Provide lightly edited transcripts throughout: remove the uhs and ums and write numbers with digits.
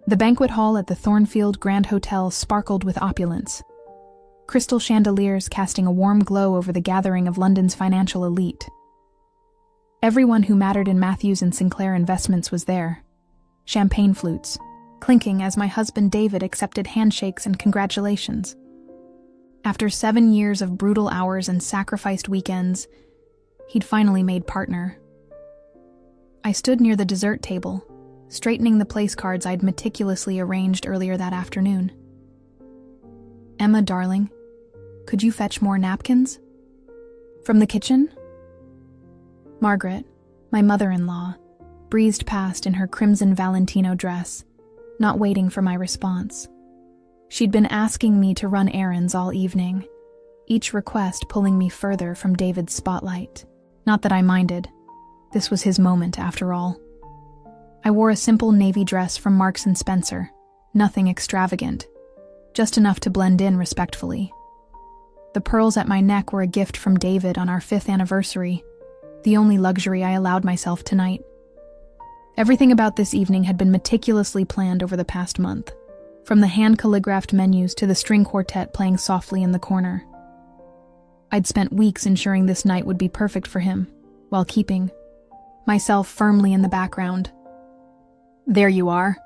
The banquet hall at the Thornfield Grand Hotel sparkled with opulence. Crystal chandeliers casting a warm glow over the gathering of London's financial elite. Everyone who mattered in Matthews and Sinclair Investments was there. Champagne flutes, clinking as my husband David accepted handshakes and congratulations. After 7 years of brutal hours and sacrificed weekends, he'd finally made partner. I stood near the dessert table, straightening the place cards I'd meticulously arranged earlier that afternoon. "Emma, darling, could you fetch more napkins?" "From the kitchen?" Margaret, my mother-in-law, breezed past in her crimson Valentino dress, not waiting for my response. She'd been asking me to run errands all evening, each request pulling me further from David's spotlight. Not that I minded. This was his moment, after all. I wore a simple navy dress from Marks & Spencer, nothing extravagant, just enough to blend in respectfully. The pearls at my neck were a gift from David on our 5th anniversary, the only luxury I allowed myself tonight. Everything about this evening had been meticulously planned over the past month, from the hand-calligraphed menus to the string quartet playing softly in the corner. I'd spent weeks ensuring this night would be perfect for him, while keeping myself firmly in the background. "There you are."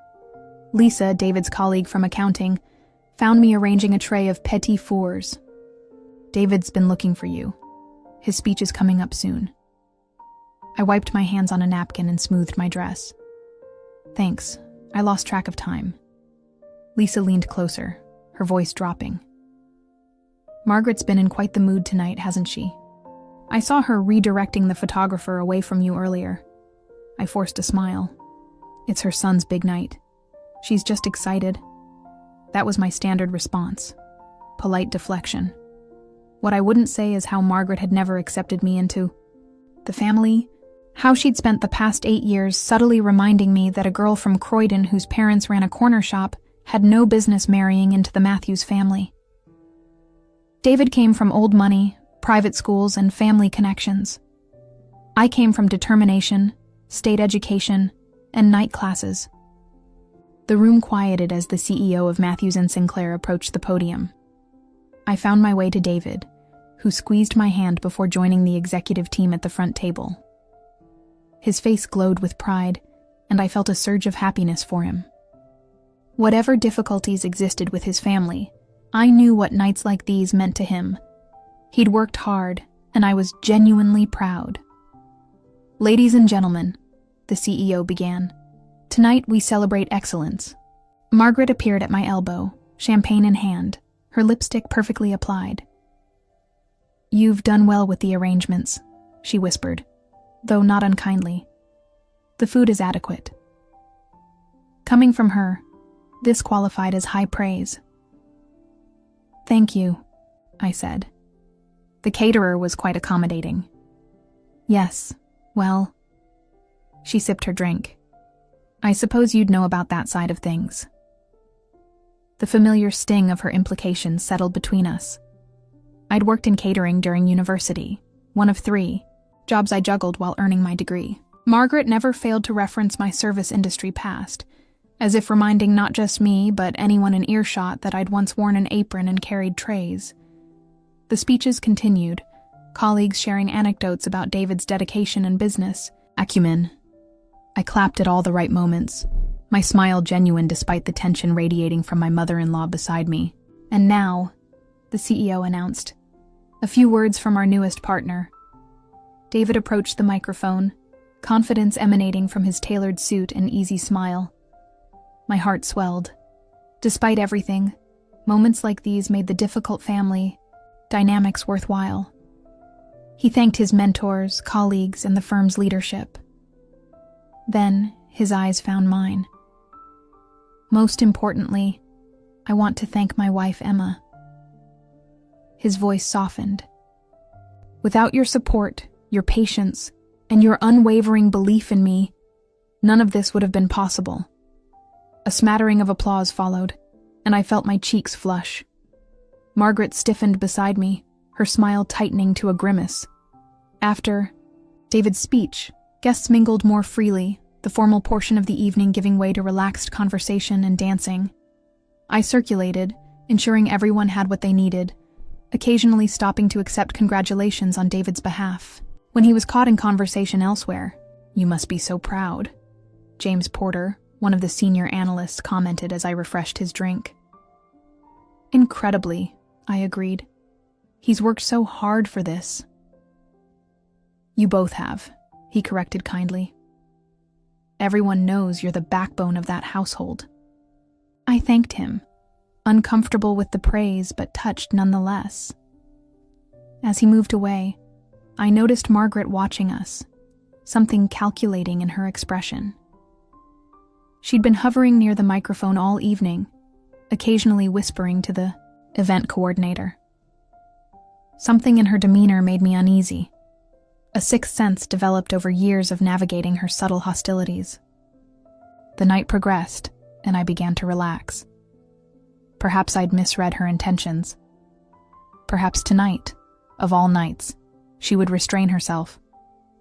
Lisa, David's colleague from accounting, found me arranging a tray of petit fours. "David's been looking for you. His speech is coming up soon." I wiped my hands on a napkin and smoothed my dress. "Thanks, I lost track of time." Lisa leaned closer, her voice dropping. "Margaret's been in quite the mood tonight, hasn't she? I saw her redirecting the photographer away from you earlier." I forced a smile. "It's her son's big night. She's just excited." That was my standard response. Polite deflection. What I wouldn't say is how Margaret had never accepted me into the family, how she'd spent the past 8 years subtly reminding me that a girl from Croydon whose parents ran a corner shop had no business marrying into the Matthews family. David came from old money, private schools, and family connections. I came from determination, state education, and night classes. The room quieted as the CEO of Matthews and Sinclair approached the podium. I found my way to David, who squeezed my hand before joining the executive team at the front table. His face glowed with pride, and I felt a surge of happiness for him. Whatever difficulties existed with his family, I knew what nights like these meant to him. He'd worked hard, and I was genuinely proud. "Ladies and gentlemen," the CEO began, "tonight we celebrate excellence." Margaret appeared at my elbow, champagne in hand, her lipstick perfectly applied. "You've done well with the arrangements," she whispered, though not unkindly. "The food is adequate." Coming from her, this qualified as high praise. "Thank you," I said. The caterer was quite accommodating. "Yes, well..." She sipped her drink. "I suppose you'd know about that side of things." The familiar sting of her implications settled between us. I'd worked in catering during university, one of 3 jobs I juggled while earning my degree. Margaret never failed to reference my service industry past, as if reminding not just me, but anyone in earshot that I'd once worn an apron and carried trays. The speeches continued, colleagues sharing anecdotes about David's dedication and business acumen. I clapped at all the right moments, my smile genuine despite the tension radiating from my mother-in-law beside me. "And now," the CEO announced, "a few words from our newest partner." David approached the microphone, confidence emanating from his tailored suit and easy smile. My heart swelled. Despite everything, moments like these made the difficult family dynamics worthwhile. He thanked his mentors, colleagues, and the firm's leadership. Then, his eyes found mine. "Most importantly, I want to thank my wife, Emma." His voice softened. "Without your support, your patience, and your unwavering belief in me, none of this would have been possible." A smattering of applause followed, and I felt my cheeks flush. Margaret stiffened beside me, her smile tightening to a grimace. After David's speech, guests mingled more freely, the formal portion of the evening giving way to relaxed conversation and dancing. I circulated, ensuring everyone had what they needed, occasionally stopping to accept congratulations on David's behalf. When he was caught in conversation elsewhere, "You must be so proud," James Porter, one of the senior analysts, commented as I refreshed his drink. "Incredibly," I agreed. "He's worked so hard for this." "You both have," he corrected kindly. "Everyone knows you're the backbone of that household." I thanked him, uncomfortable with the praise but touched nonetheless. As he moved away, I noticed Margaret watching us, something calculating in her expression. She'd been hovering near the microphone all evening, occasionally whispering to the event coordinator. Something in her demeanor made me uneasy. A sixth sense developed over years of navigating her subtle hostilities. The night progressed, and I began to relax. Perhaps I'd misread her intentions. Perhaps tonight, of all nights, she would restrain herself,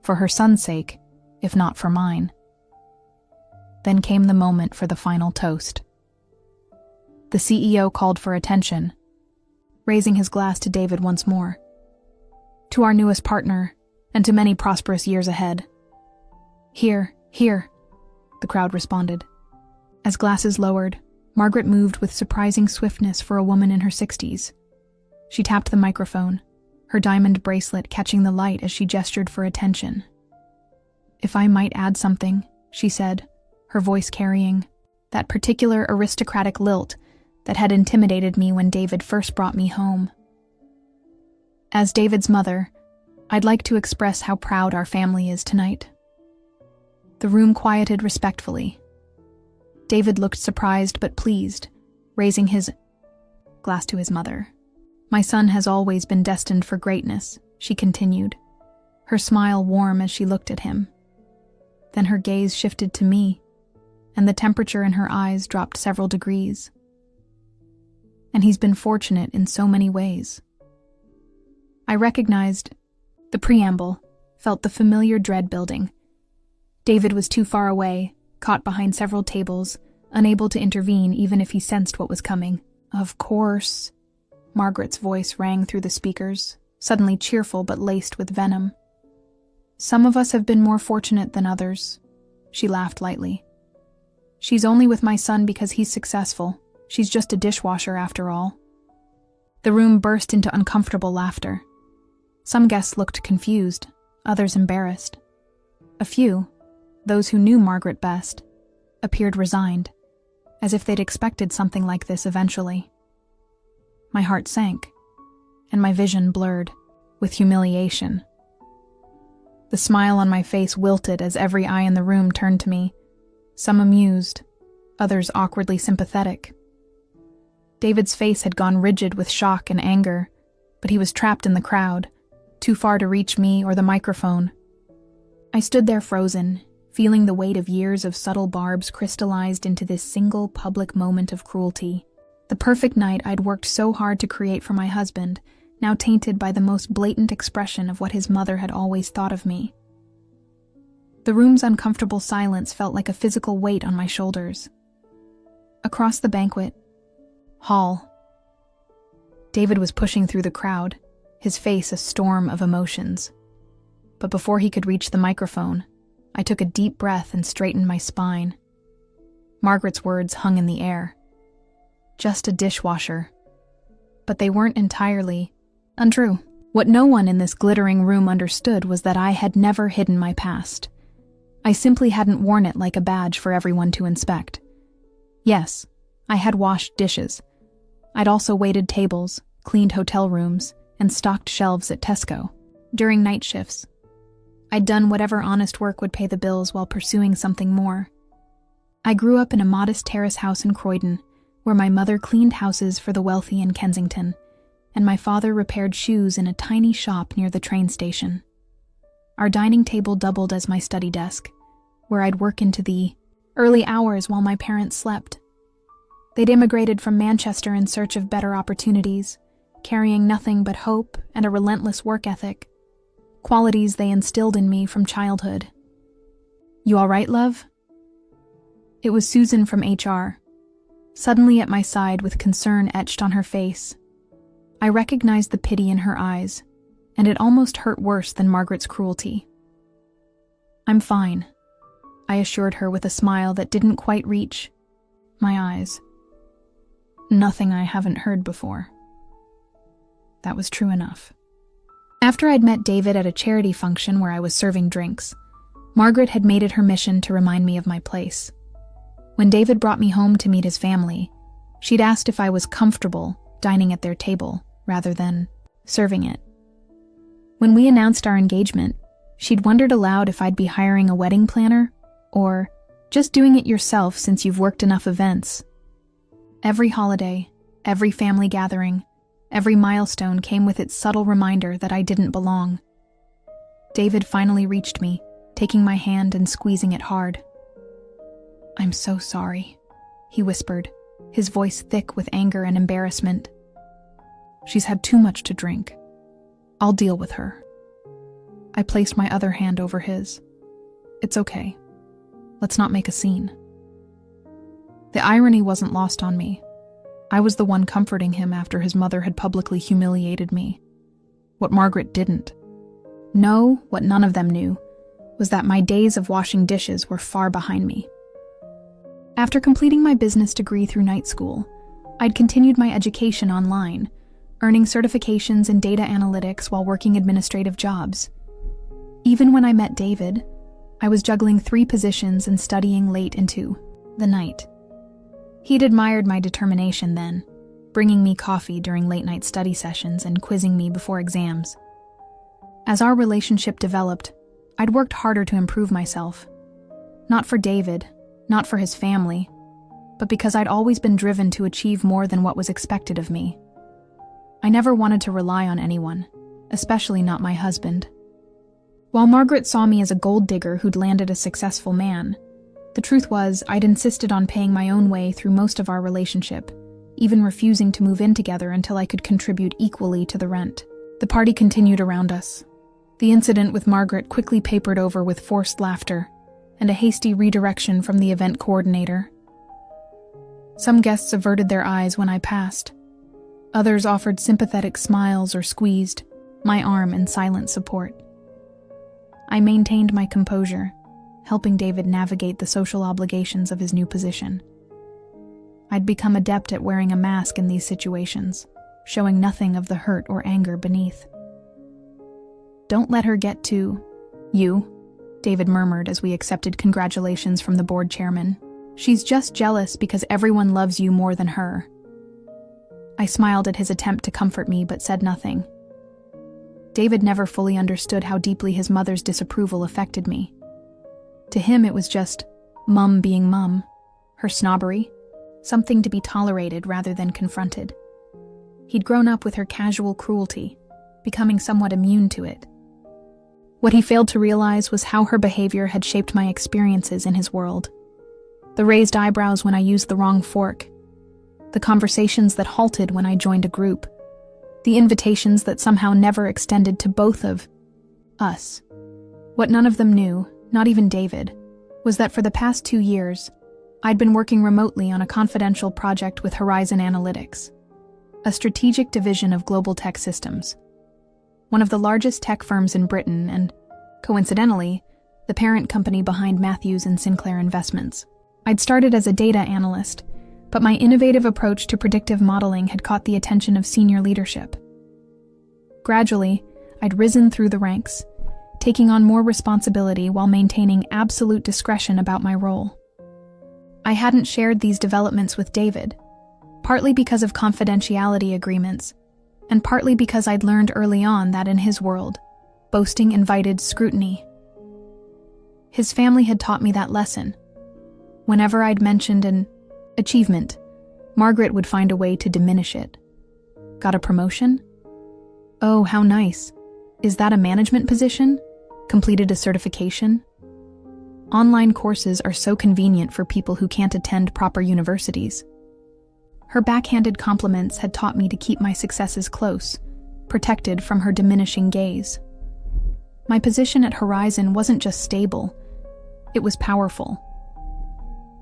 for her son's sake, if not for mine. Then came the moment for the final toast. The CEO called for attention, raising his glass to David once more. "To our newest partner, and to many prosperous years ahead." "Here, here," the crowd responded. As glasses lowered, Margaret moved with surprising swiftness for a woman in her 60s. She tapped the microphone, her diamond bracelet catching the light as she gestured for attention. "If I might add something," she said, her voice carrying that particular aristocratic lilt that had intimidated me when David first brought me home. "As David's mother, I'd like to express how proud our family is tonight." The room quieted respectfully. David looked surprised but pleased, raising his glass to his mother. "My son has always been destined for greatness," she continued, her smile warm as she looked at him. Then her gaze shifted to me, and the temperature in her eyes dropped several degrees. "And he's been fortunate in so many ways." I recognized the preamble, felt the familiar dread building. David was too far away, caught behind several tables, unable to intervene even if he sensed what was coming. "Of course," Margaret's voice rang through the speakers, suddenly cheerful but laced with venom. "Some of us have been more fortunate than others," she laughed lightly. "She's only with my son because he's successful. She's just a dishwasher after all." The room burst into uncomfortable laughter. Some guests looked confused, others embarrassed. A few, those who knew Margaret best, appeared resigned, as if they'd expected something like this eventually. My heart sank, and my vision blurred with humiliation. The smile on my face wilted as every eye in the room turned to me, some amused, others awkwardly sympathetic. David's face had gone rigid with shock and anger, but he was trapped in the crowd, too far to reach me or the microphone. I stood there frozen, feeling the weight of years of subtle barbs crystallized into this single public moment of cruelty. The perfect night I'd worked so hard to create for my husband, now tainted by the most blatant expression of what his mother had always thought of me. The room's uncomfortable silence felt like a physical weight on my shoulders. Across the banquet hall, David was pushing through the crowd, his face a storm of emotions. But before he could reach the microphone, I took a deep breath and straightened my spine. Margaret's words hung in the air. Just a dishwasher. But they weren't entirely untrue. What no one in this glittering room understood was that I had never hidden my past. I simply hadn't worn it like a badge for everyone to inspect. Yes, I had washed dishes. I'd also waited tables, cleaned hotel rooms, and stocked shelves at Tesco. During night shifts, I'd done whatever honest work would pay the bills while pursuing something more. I grew up in a modest terrace house in Croydon, where my mother cleaned houses for the wealthy in Kensington, and my father repaired shoes in a tiny shop near the train station. Our dining table doubled as my study desk, where I'd work into the early hours while my parents slept. They'd immigrated from Manchester in search of better opportunities, carrying nothing but hope and a relentless work ethic, qualities they instilled in me from childhood. You all right, love? It was Susan from HR, suddenly at my side with concern etched on her face. I recognized the pity in her eyes, and it almost hurt worse than Margaret's cruelty. I'm fine, I assured her with a smile that didn't quite reach my eyes. Nothing I haven't heard before. That was true enough. After I'd met David at a charity function where I was serving drinks, Margaret had made it her mission to remind me of my place. When David brought me home to meet his family, she'd asked if I was comfortable dining at their table rather than serving it. When we announced our engagement, she'd wondered aloud if I'd be hiring a wedding planner or just doing it yourself since you've worked enough events. Every holiday, every family gathering, every milestone came with its subtle reminder that I didn't belong. David finally reached me, taking my hand and squeezing it hard. I'm so sorry, he whispered, his voice thick with anger and embarrassment. She's had too much to drink. I'll deal with her. I placed my other hand over his. It's okay. Let's not make a scene. The irony wasn't lost on me. I was the one comforting him after his mother had publicly humiliated me. What Margaret didn't know, what none of them knew, was that my days of washing dishes were far behind me. After completing my business degree through night school, I'd continued my education online, earning certifications in data analytics while working administrative jobs. Even when I met David, I was juggling 3 positions and studying late into the night. He'd admired my determination then, bringing me coffee during late-night study sessions and quizzing me before exams. As our relationship developed, I'd worked harder to improve myself. Not for David, not for his family, but because I'd always been driven to achieve more than what was expected of me. I never wanted to rely on anyone, especially not my husband. While Margaret saw me as a gold digger who'd landed a successful man, the truth was I'd insisted on paying my own way through most of our relationship, even refusing to move in together until I could contribute equally to the rent. The party continued around us. The incident with Margaret quickly papered over with forced laughter and a hasty redirection from the event coordinator. Some guests averted their eyes when I passed. Others offered sympathetic smiles or squeezed my arm in silent support. I maintained my composure, helping David navigate the social obligations of his new position. I'd become adept at wearing a mask in these situations, showing nothing of the hurt or anger beneath. Don't let her get to you, David murmured as we accepted congratulations from the board chairman. She's just jealous because everyone loves you more than her. I smiled at his attempt to comfort me but said nothing. David never fully understood how deeply his mother's disapproval affected me. To him it was just Mum being Mum, her snobbery, something to be tolerated rather than confronted. He'd grown up with her casual cruelty, becoming somewhat immune to it. What he failed to realize was how her behavior had shaped my experiences in his world. The raised eyebrows when I used the wrong fork, the conversations that halted when I joined a group, the invitations that somehow never extended to both of us. What none of them knew, not even David, was that for the past 2 years, I'd been working remotely on a confidential project with Horizon Analytics, a strategic division of Global Tech Systems, one of the largest tech firms in Britain and, coincidentally, the parent company behind Matthews and Sinclair Investments. I'd started as a data analyst, but my innovative approach to predictive modeling had caught the attention of senior leadership. Gradually, I'd risen through the ranks, taking on more responsibility while maintaining absolute discretion about my role. I hadn't shared these developments with David, partly because of confidentiality agreements, and partly because I'd learned early on that in his world, boasting invited scrutiny. His family had taught me that lesson. Whenever I'd mentioned an achievement, Margaret would find a way to diminish it. Got a promotion? Oh, how nice. Is that a management position? Completed a certification? Online courses are so convenient for people who can't attend proper universities. Her backhanded compliments had taught me to keep my successes close, protected from her diminishing gaze. My position at Horizon wasn't just stable, It was powerful.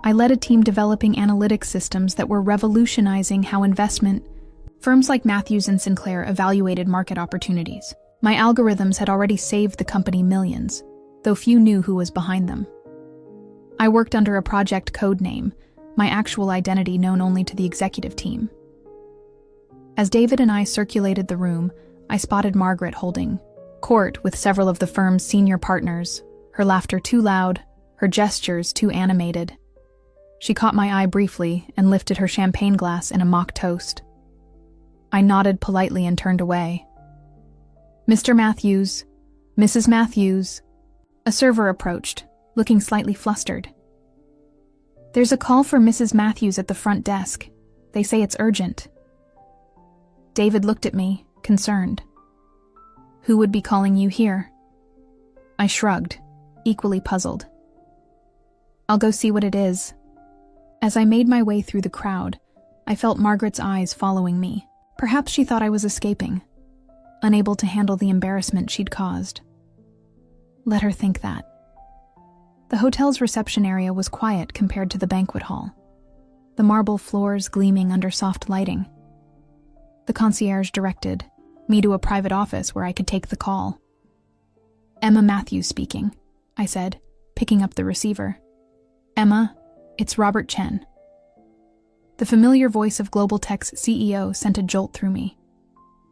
I led a team developing analytics systems that were revolutionizing how investment firms like Matthews and Sinclair evaluated market opportunities. My algorithms had already saved the company millions, though few knew who was behind them. I worked under a project code name, my actual identity known only to the executive team. As David and I circulated the room, I spotted Margaret holding court with several of the firm's senior partners, her laughter too loud, her gestures too animated. She caught my eye briefly and lifted her champagne glass in a mock toast. I nodded politely and turned away. "Mr. Matthews, Mrs. Matthews." A server approached, looking slightly flustered. "There's a call for Mrs. Matthews at the front desk. They say it's urgent." David looked at me, concerned. "Who would be calling you here?" I shrugged, equally puzzled. "I'll go see what it is." As I made my way through the crowd, I felt Margaret's eyes following me. Perhaps she thought I was escaping, unable to handle the embarrassment she'd caused. Let her think that. The hotel's reception area was quiet compared to the banquet hall, the marble floors gleaming under soft lighting. The concierge directed me to a private office where I could take the call. "Emma Matthews speaking," I said, picking up the receiver. "Emma, it's Robert Chen." The familiar voice of Global Tech's CEO sent a jolt through me.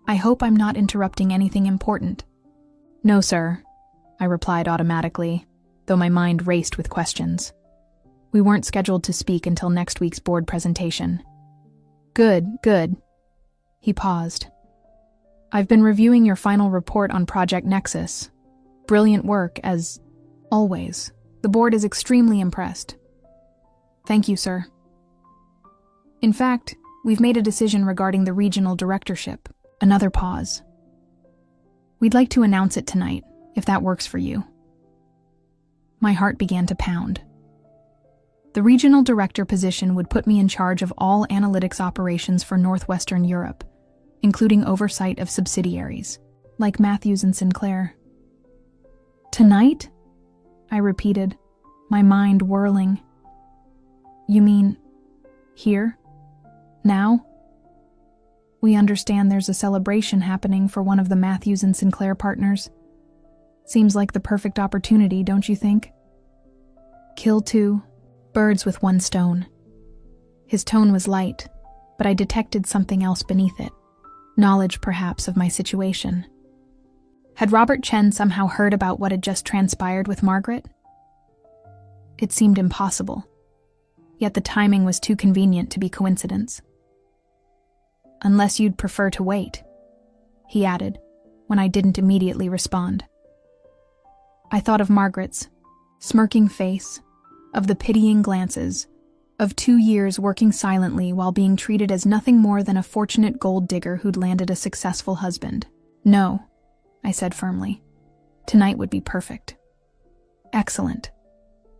"I hope I'm not interrupting anything important." "No, sir," I replied automatically, though my mind raced with questions. "We weren't scheduled to speak until next week's board presentation." Good. He paused. "I've been reviewing your final report on Project Nexus. Brilliant work, as always. The board is extremely impressed." "Thank you, sir." "In fact, we've made a decision regarding the regional directorship." Another pause. "We'd like to announce it tonight, if that works for you." My heart began to pound. The regional director position would put me in charge of all analytics operations for Northwestern Europe, including oversight of subsidiaries, like Matthews and Sinclair. "Tonight?" I repeated, my mind whirling. "You mean here? Now?" "We understand there's a celebration happening for one of the Matthews and Sinclair partners. Seems like the perfect opportunity, don't you think? Kill two birds with one stone." His tone was light, but I detected something else beneath it. Knowledge, perhaps, of my situation. Had Robert Chen somehow heard about what had just transpired with Margaret? It seemed impossible, yet the timing was too convenient to be coincidence. "Unless you'd prefer to wait," he added, when I didn't immediately respond. I thought of Margaret's smirking face, of the pitying glances, of 2 years working silently while being treated as nothing more than a fortunate gold digger who'd landed a successful husband. "No," I said firmly. "Tonight would be perfect." "Excellent.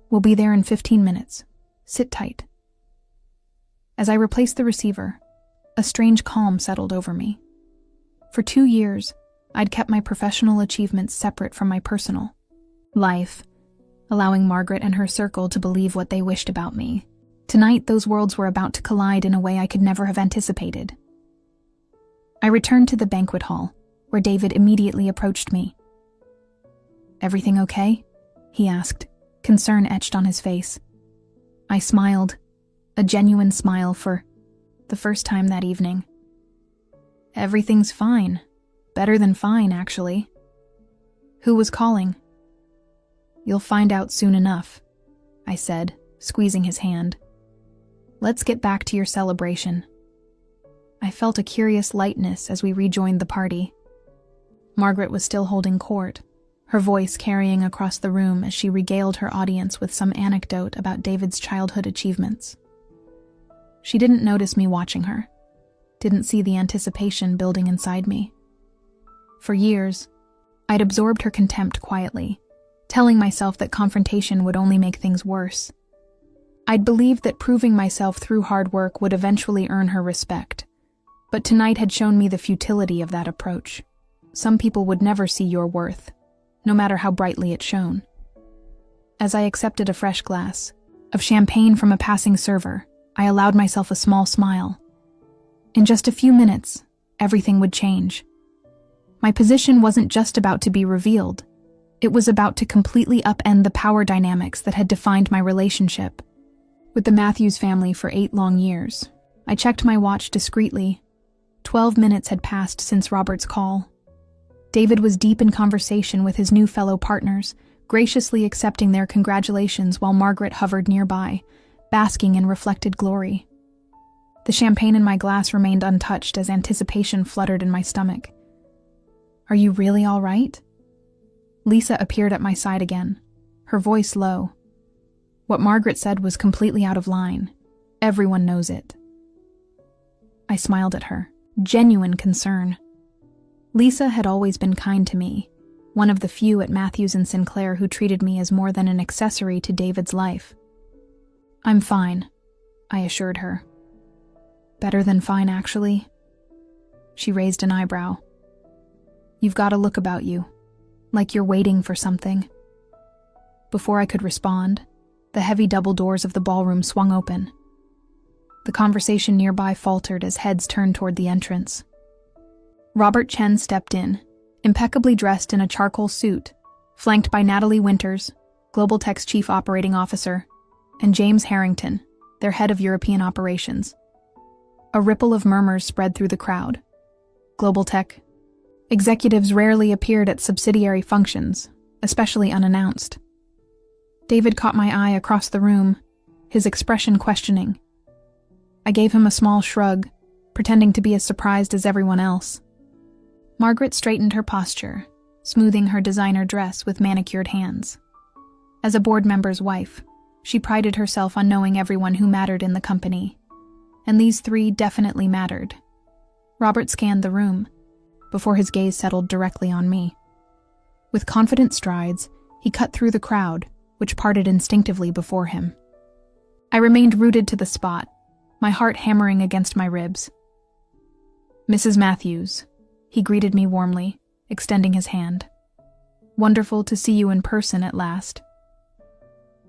We'll be there in 15 minutes. Sit tight." As I replaced the receiver, a strange calm settled over me. For 2 years, I'd kept my professional achievements separate from my personal life, allowing Margaret and her circle to believe what they wished about me. Tonight, those worlds were about to collide in a way I could never have anticipated. I returned to the banquet hall, where David immediately approached me. "Everything okay?" he asked, concern etched on his face. I smiled, a genuine smile for the first time that evening. "Everything's fine. Better than fine, actually." "Who was calling?" "You'll find out soon enough," I said, squeezing his hand. "Let's get back to your celebration." I felt a curious lightness as we rejoined the party. Margaret was still holding court, her voice carrying across the room as she regaled her audience with some anecdote about David's childhood achievements. She didn't notice me watching her, didn't see the anticipation building inside me. For years, I'd absorbed her contempt quietly, telling myself that confrontation would only make things worse. I'd believed that proving myself through hard work would eventually earn her respect, but tonight had shown me the futility of that approach. Some people would never see your worth, no matter how brightly it shone. As I accepted a fresh glass of champagne from a passing server, I allowed myself a small smile. In just a few minutes, everything would change. My position wasn't just about to be revealed. It was about to completely upend the power dynamics that had defined my relationship with the Matthews family for 8 long years. I checked my watch discreetly. 12 minutes had passed since Robert's call. David was deep in conversation with his new fellow partners, graciously accepting their congratulations while Margaret hovered nearby, basking in reflected glory. The champagne in my glass remained untouched as anticipation fluttered in my stomach. "Are you really all right?" Lisa appeared at my side again, her voice low. What Margaret said was completely out of line. Everyone knows it. I smiled at her, genuine concern. Lisa had always been kind to me, one of the few at Matthews and Sinclair who treated me as more than an accessory to David's life. "I'm fine," I assured her. "Better than fine, actually." She raised an eyebrow. "You've got a look about you, like you're waiting for something." Before I could respond, the heavy double doors of the ballroom swung open. The conversation nearby faltered as heads turned toward the entrance. Robert Chen stepped in, impeccably dressed in a charcoal suit, flanked by Natalie Winters, Global Tech's Chief Operating Officer, and James Harrington, their head of European operations. A ripple of murmurs spread through the crowd. Global Tech executives rarely appeared at subsidiary functions, especially unannounced. David caught my eye across the room, his expression questioning. I gave him a small shrug, pretending to be as surprised as everyone else. Margaret straightened her posture, smoothing her designer dress with manicured hands. As a board member's wife, she prided herself on knowing everyone who mattered in the company. And these 3 definitely mattered. Robert scanned the room, before his gaze settled directly on me. With confident strides, he cut through the crowd, which parted instinctively before him. I remained rooted to the spot, my heart hammering against my ribs. "Mrs. Matthews," he greeted me warmly, extending his hand. "Wonderful to see you in person at last."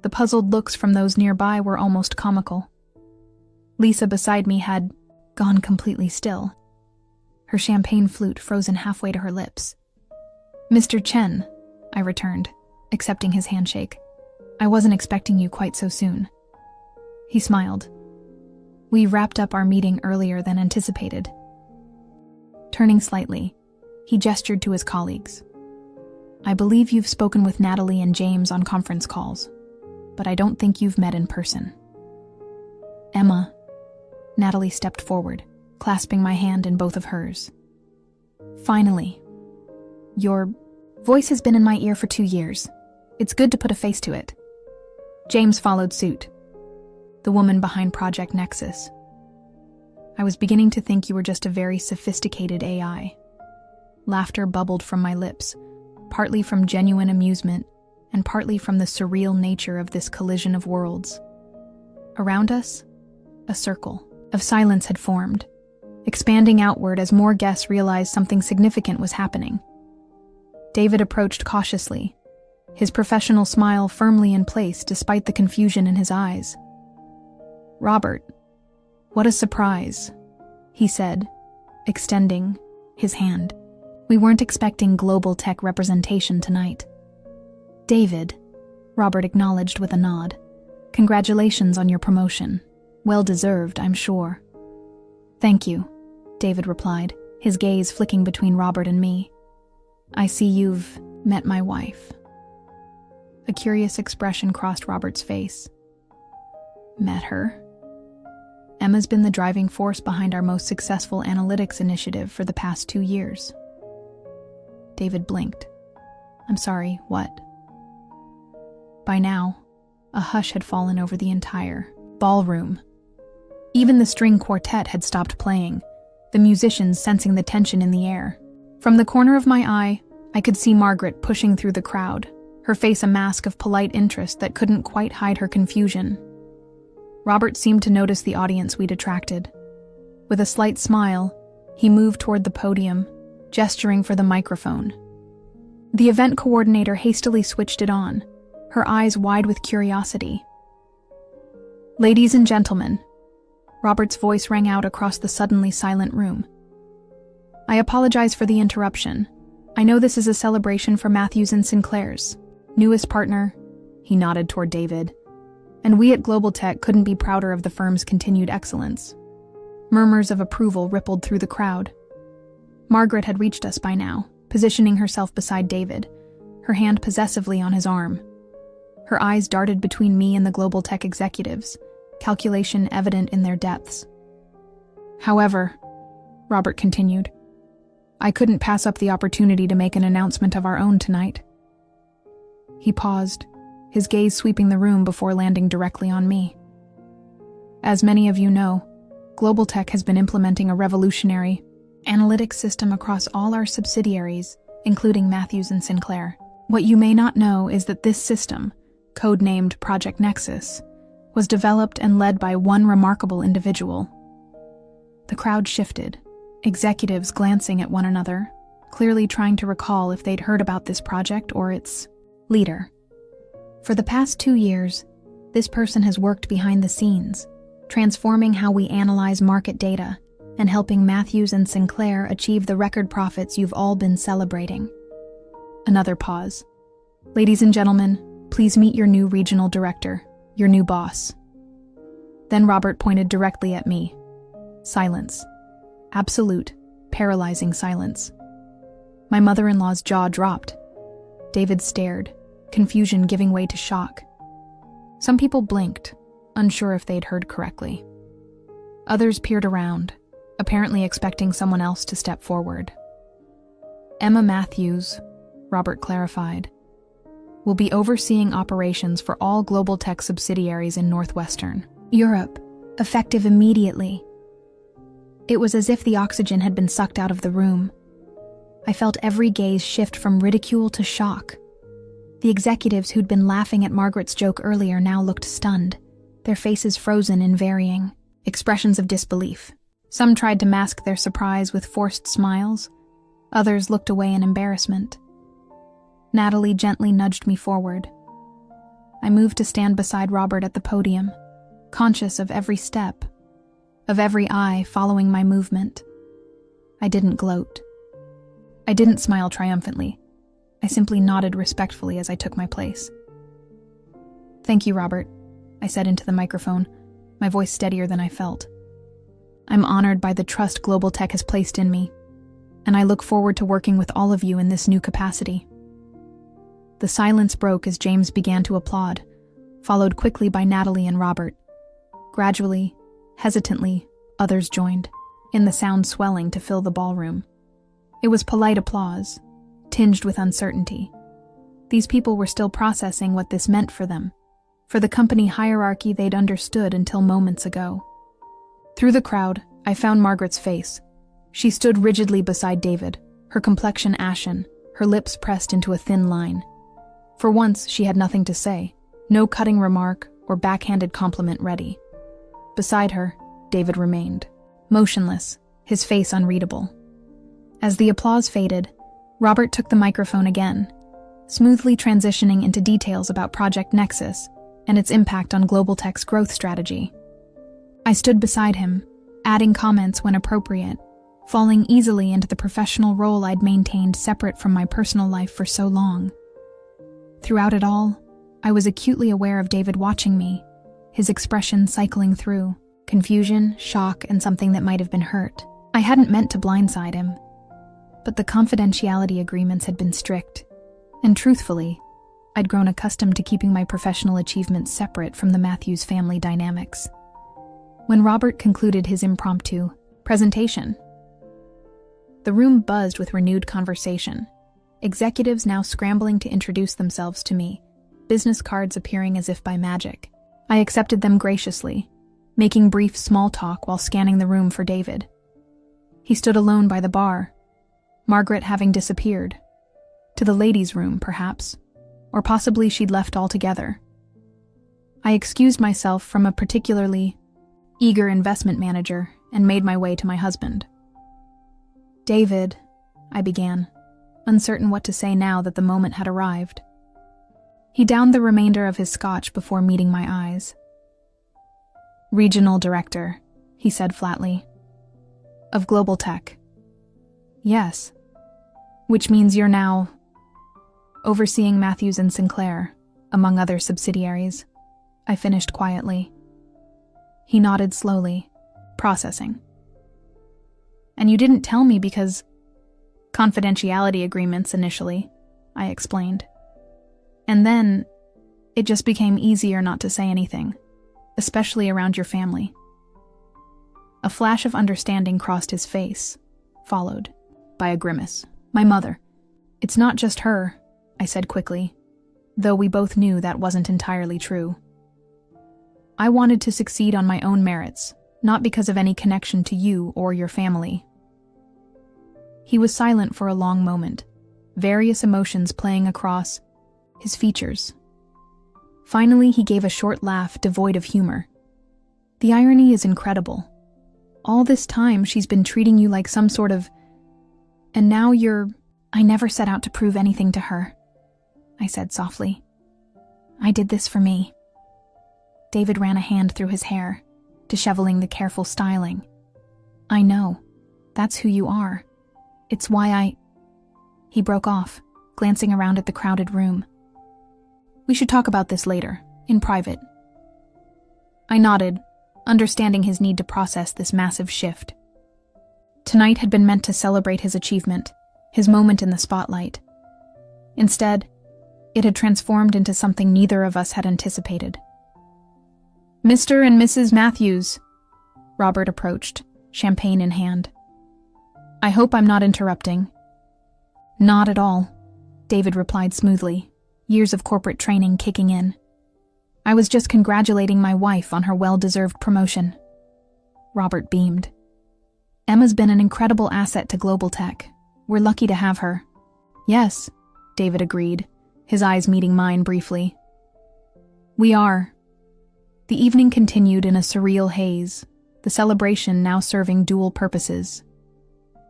The puzzled looks from those nearby were almost comical. Lisa beside me had gone completely still, her champagne flute frozen halfway to her lips. "Mr. Chen," I returned, accepting his handshake. "I wasn't expecting you quite so soon." He smiled. "We wrapped up our meeting earlier than anticipated." Turning slightly, he gestured to his colleagues. "I believe you've spoken with Natalie and James on conference calls, but I don't think you've met in person." "Emma," Natalie stepped forward, clasping my hand in both of hers. "Finally. Your voice has been in my ear for 2 years. It's good to put a face to it." James followed suit, the woman behind Project Nexus. "I was beginning to think you were just a very sophisticated AI." Laughter bubbled from my lips, partly from genuine amusement and partly from the surreal nature of this collision of worlds. Around us, a circle of silence had formed, expanding outward as more guests realized something significant was happening. David approached cautiously, his professional smile firmly in place despite the confusion in his eyes. "Robert, what a surprise," he said, extending his hand. "We weren't expecting Global Tech representation tonight." "David," Robert acknowledged with a nod. "Congratulations on your promotion. Well deserved, I'm sure." "Thank you," David replied, his gaze flicking between Robert and me. "I see you've met my wife." A curious expression crossed Robert's face. "Met her?" "Emma's been the driving force behind our most successful analytics initiative for the past 2 years. David blinked. "I'm sorry, what?" By now, a hush had fallen over the entire ballroom. Even the string quartet had stopped playing, the musicians sensing the tension in the air. From the corner of my eye, I could see Margaret pushing through the crowd, her face a mask of polite interest that couldn't quite hide her confusion. Robert seemed to notice the audience we'd attracted. With a slight smile, he moved toward the podium, gesturing for the microphone. The event coordinator hastily switched it on, her eyes wide with curiosity. "Ladies and gentlemen," Robert's voice rang out across the suddenly silent room. "I apologize for the interruption. I know this is a celebration for Matthews and Sinclair's newest partner," he nodded toward David, "and we at Global Tech couldn't be prouder of the firm's continued excellence." Murmurs of approval rippled through the crowd. Margaret had reached us by now, positioning herself beside David, her hand possessively on his arm. Her eyes darted between me and the Global Tech executives, calculation evident in their depths. "However," Robert continued, "I couldn't pass up the opportunity to make an announcement of our own tonight." He paused, his gaze sweeping the room before landing directly on me. "As many of you know, Global Tech has been implementing a revolutionary analytics system across all our subsidiaries, including Matthews and Sinclair. What you may not know is that this system, codenamed Project Nexus, was developed and led by one remarkable individual." The crowd shifted, executives glancing at one another, clearly trying to recall if they'd heard about this project or its leader. For the past 2 years, this person has worked behind the scenes, transforming how we analyze market data and helping Matthews and Sinclair achieve the record profits you've all been celebrating. Another pause. "Ladies and gentlemen, please meet your new regional director, your new boss." Then Robert pointed directly at me. Silence. Absolute, paralyzing silence. My mother-in-law's jaw dropped. David stared, confusion giving way to shock. Some people blinked, unsure if they'd heard correctly. Others peered around, apparently expecting someone else to step forward. "Emma Matthews," Robert clarified, "will be overseeing operations for all Global Tech subsidiaries in Northwestern Europe, effective immediately." It was as if the oxygen had been sucked out of the room. I felt every gaze shift from ridicule to shock. The executives who'd been laughing at Margaret's joke earlier now looked stunned, their faces frozen in varying expressions of disbelief. Some tried to mask their surprise with forced smiles. Others looked away in embarrassment. Natalie gently nudged me forward. I moved to stand beside Robert at the podium, conscious of every step, of every eye following my movement. I didn't gloat. I didn't smile triumphantly. I simply nodded respectfully as I took my place. "Thank you, Robert," I said into the microphone, my voice steadier than I felt. "I'm honored by the trust Global Tech has placed in me, and I look forward to working with all of you in this new capacity." The silence broke as James began to applaud, followed quickly by Natalie and Robert. Gradually, hesitantly, others joined, in the sound swelling to fill the ballroom. It was polite applause, tinged with uncertainty. These people were still processing what this meant for them, for the company hierarchy they'd understood until moments ago. Through the crowd, I found Margaret's face. She stood rigidly beside David, her complexion ashen, her lips pressed into a thin line. For once, she had nothing to say, no cutting remark or backhanded compliment ready. Beside her, David remained, motionless, his face unreadable. As the applause faded, Robert took the microphone again, smoothly transitioning into details about Project Nexus and its impact on Global Tech's growth strategy. I stood beside him, adding comments when appropriate, falling easily into the professional role I'd maintained separate from my personal life for so long. Throughout it all, I was acutely aware of David watching me, his expression cycling through, confusion, shock, and something that might have been hurt. I hadn't meant to blindside him, but the confidentiality agreements had been strict, and truthfully, I'd grown accustomed to keeping my professional achievements separate from the Matthews family dynamics. When Robert concluded his impromptu presentation, the room buzzed with renewed conversation, executives now scrambling to introduce themselves to me, business cards appearing as if by magic. I accepted them graciously, making brief small talk while scanning the room for David. He stood alone by the bar, Margaret having disappeared. To the ladies' room, perhaps, or possibly she'd left altogether. I excused myself from a particularly eager investment manager and made my way to my husband. "David," I began, uncertain what to say now that the moment had arrived. He downed the remainder of his scotch before meeting my eyes. "Regional Director," he said flatly. "Of Global Tech." "Yes. Which means you're now overseeing Matthews and Sinclair, among other subsidiaries," I finished quietly. He nodded slowly, processing. "And you didn't tell me because confidentiality agreements initially," I explained. "And then it just became easier not to say anything, especially around your family." A flash of understanding crossed his face, followed by a grimace. "My mother. It's not just her," I said quickly, though we both knew that wasn't entirely true. "I wanted to succeed on my own merits, not because of any connection to you or your family." He was silent for a long moment, various emotions playing across his features. Finally, he gave a short laugh devoid of humor. "The irony is incredible. All this time she's been treating you like some sort of... And now you're... I never set out to prove anything to her," I said softly. "I did this for me." David ran a hand through his hair, disheveling the careful styling. "I know. That's who you are. It's why I..." He broke off, glancing around at the crowded room. "We should talk about this later, in private." I nodded, understanding his need to process this massive shift. Tonight had been meant to celebrate his achievement, his moment in the spotlight. Instead, it had transformed into something neither of us had anticipated. "Mr. and Mrs. Matthews," Robert approached, champagne in hand. "I hope I'm not interrupting." "Not at all," David replied smoothly, years of corporate training kicking in. "I was just congratulating my wife on her well-deserved promotion." Robert beamed. "Emma's been an incredible asset to Global Tech. We're lucky to have her." "Yes," David agreed, his eyes meeting mine briefly. "We are." The evening continued in a surreal haze, the celebration now serving dual purposes.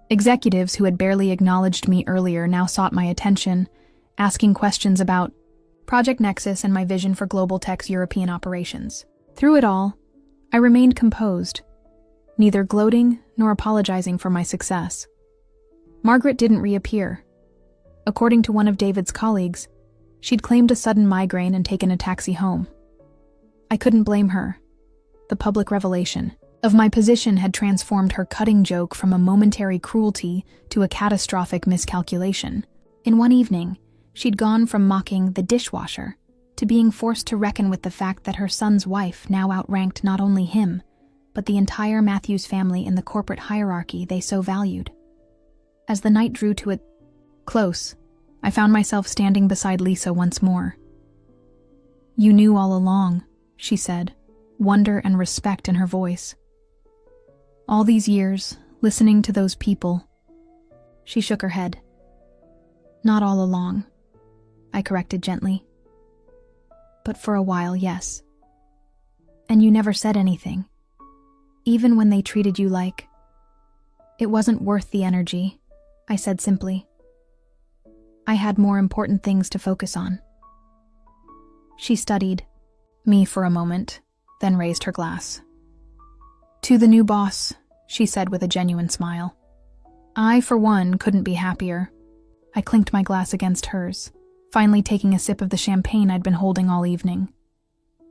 Executives who had barely acknowledged me earlier now sought my attention, asking questions about Project Nexus and my vision for Global Tech's European operations. Through it all, I remained composed, neither gloating nor apologizing for my success. Margaret didn't reappear. According to one of David's colleagues, she'd claimed a sudden migraine and taken a taxi home. I couldn't blame her. The public revelation of my position had transformed her cutting joke from a momentary cruelty to a catastrophic miscalculation. In one evening, she'd gone from mocking the dishwasher to being forced to reckon with the fact that her son's wife now outranked not only him, but the entire Matthews family in the corporate hierarchy they so valued. As the night drew to a close, I found myself standing beside Lisa once more. "You knew all along," she said, wonder and respect in her voice. "All these years, listening to those people." She shook her head. "Not all along," I corrected gently. "But for a while, yes. And you never said anything, even when they treated you like..." "It wasn't worth the energy," I said simply. "I had more important things to focus on." She studied me for a moment, then raised her glass. "To the new boss," she said with a genuine smile. I, for one, couldn't be happier. I clinked my glass against hers, finally taking a sip of the champagne I'd been holding all evening.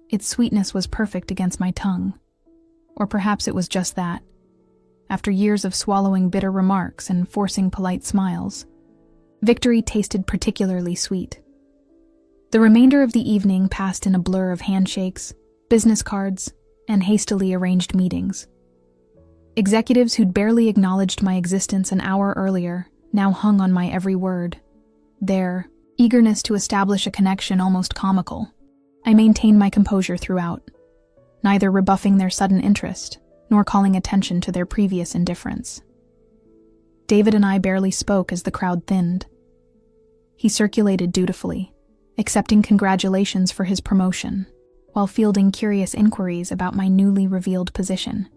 Its sweetness was perfect against my tongue. Or perhaps it was just that. After years of swallowing bitter remarks and forcing polite smiles, victory tasted particularly sweet. The remainder of the evening passed in a blur of handshakes, business cards, and hastily arranged meetings. Executives who'd barely acknowledged my existence an hour earlier now hung on my every word, their eagerness to establish a connection almost comical. I maintained my composure throughout, neither rebuffing their sudden interest nor calling attention to their previous indifference. David and I barely spoke as the crowd thinned. He circulated dutifully, accepting congratulations for his promotion, while fielding curious inquiries about my newly revealed position.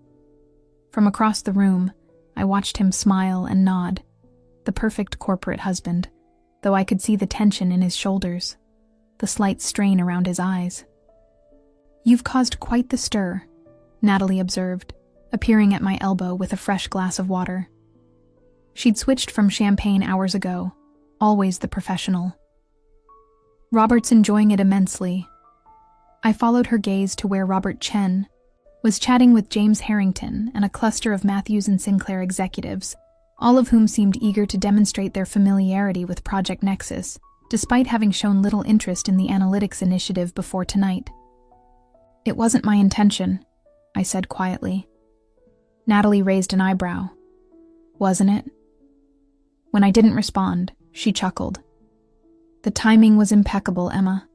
From across the room, I watched him smile and nod, the perfect corporate husband, though I could see the tension in his shoulders. the slight strain around his eyes. "You've caused quite the stir," Natalie observed, appearing at my elbow with a fresh glass of water. She'd switched from champagne hours ago, always the professional. "Robert's enjoying it immensely." I followed her gaze to where Robert Chen was chatting with James Harrington and a cluster of Matthews and Sinclair executives, all of whom seemed eager to demonstrate their familiarity with Project Nexus, despite having shown little interest in the analytics initiative before tonight. "It wasn't my intention," I said quietly. Natalie raised an eyebrow. "Wasn't it?" When I didn't respond, she chuckled. "The timing was impeccable, Emma.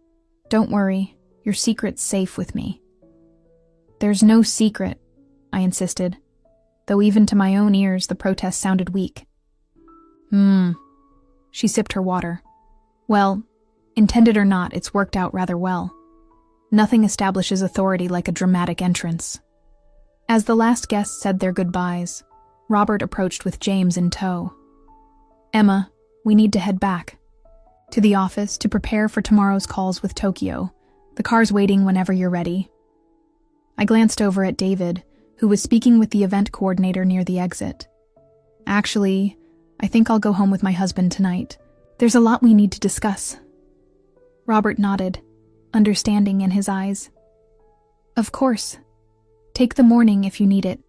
Don't worry, your secret's safe with me." "There's no secret," I insisted, though even to my own ears the protest sounded weak. She sipped her water. "Well, intended or not, it's worked out rather well. Nothing establishes authority like a dramatic entrance." As the last guests said their goodbyes, Robert approached with James in tow. "Emma, we need to head back to the office to prepare for tomorrow's calls with Tokyo. The car's waiting whenever you're ready." I glanced over at David, who was speaking with the event coordinator near the exit. "Actually, I think I'll go home with my husband tonight. There's a lot we need to discuss." Robert nodded, understanding in his eyes. "Of course. Take the morning if you need it,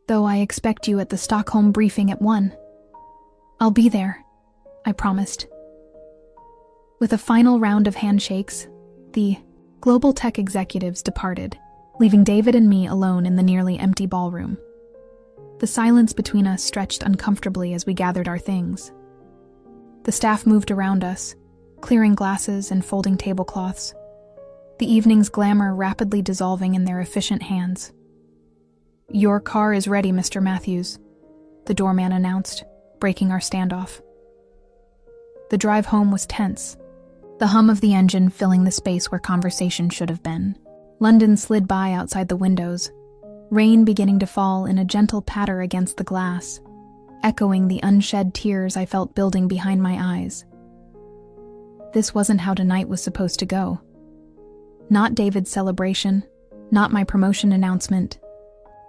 though I expect you at the Stockholm briefing at 1. "I'll be there," I promised. With a final round of handshakes, the global tech executives departed, leaving David and me alone in the nearly empty ballroom. The silence between us stretched uncomfortably as we gathered our things. The staff moved around us, clearing glasses and folding tablecloths, the evening's glamour rapidly dissolving in their efficient hands. "Your car is ready, Mr. Matthews," the doorman announced, breaking our standoff. The drive home was tense, the hum of the engine filling the space where conversation should have been. London slid by outside the windows, rain beginning to fall in a gentle patter against the glass, echoing the unshed tears I felt building behind my eyes. This wasn't how tonight was supposed to go. Not David's celebration, not my promotion announcement,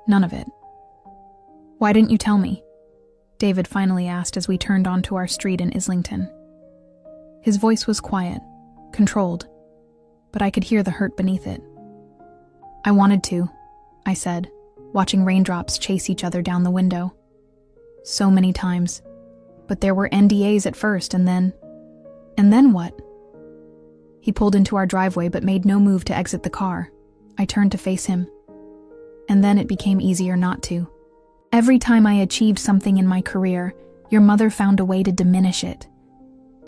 none of it. "Why didn't you tell me?" David finally asked as we turned onto our street in Islington. His voice was quiet, controlled, but I could hear the hurt beneath it. "I wanted to," I said, watching raindrops chase each other down the window. "So many times. But there were NDAs at first, and then what?" He pulled into our driveway but made no move to exit the car. I turned to face him. And then it became easier not to. "Every time I achieved something in my career, your mother found a way to diminish it.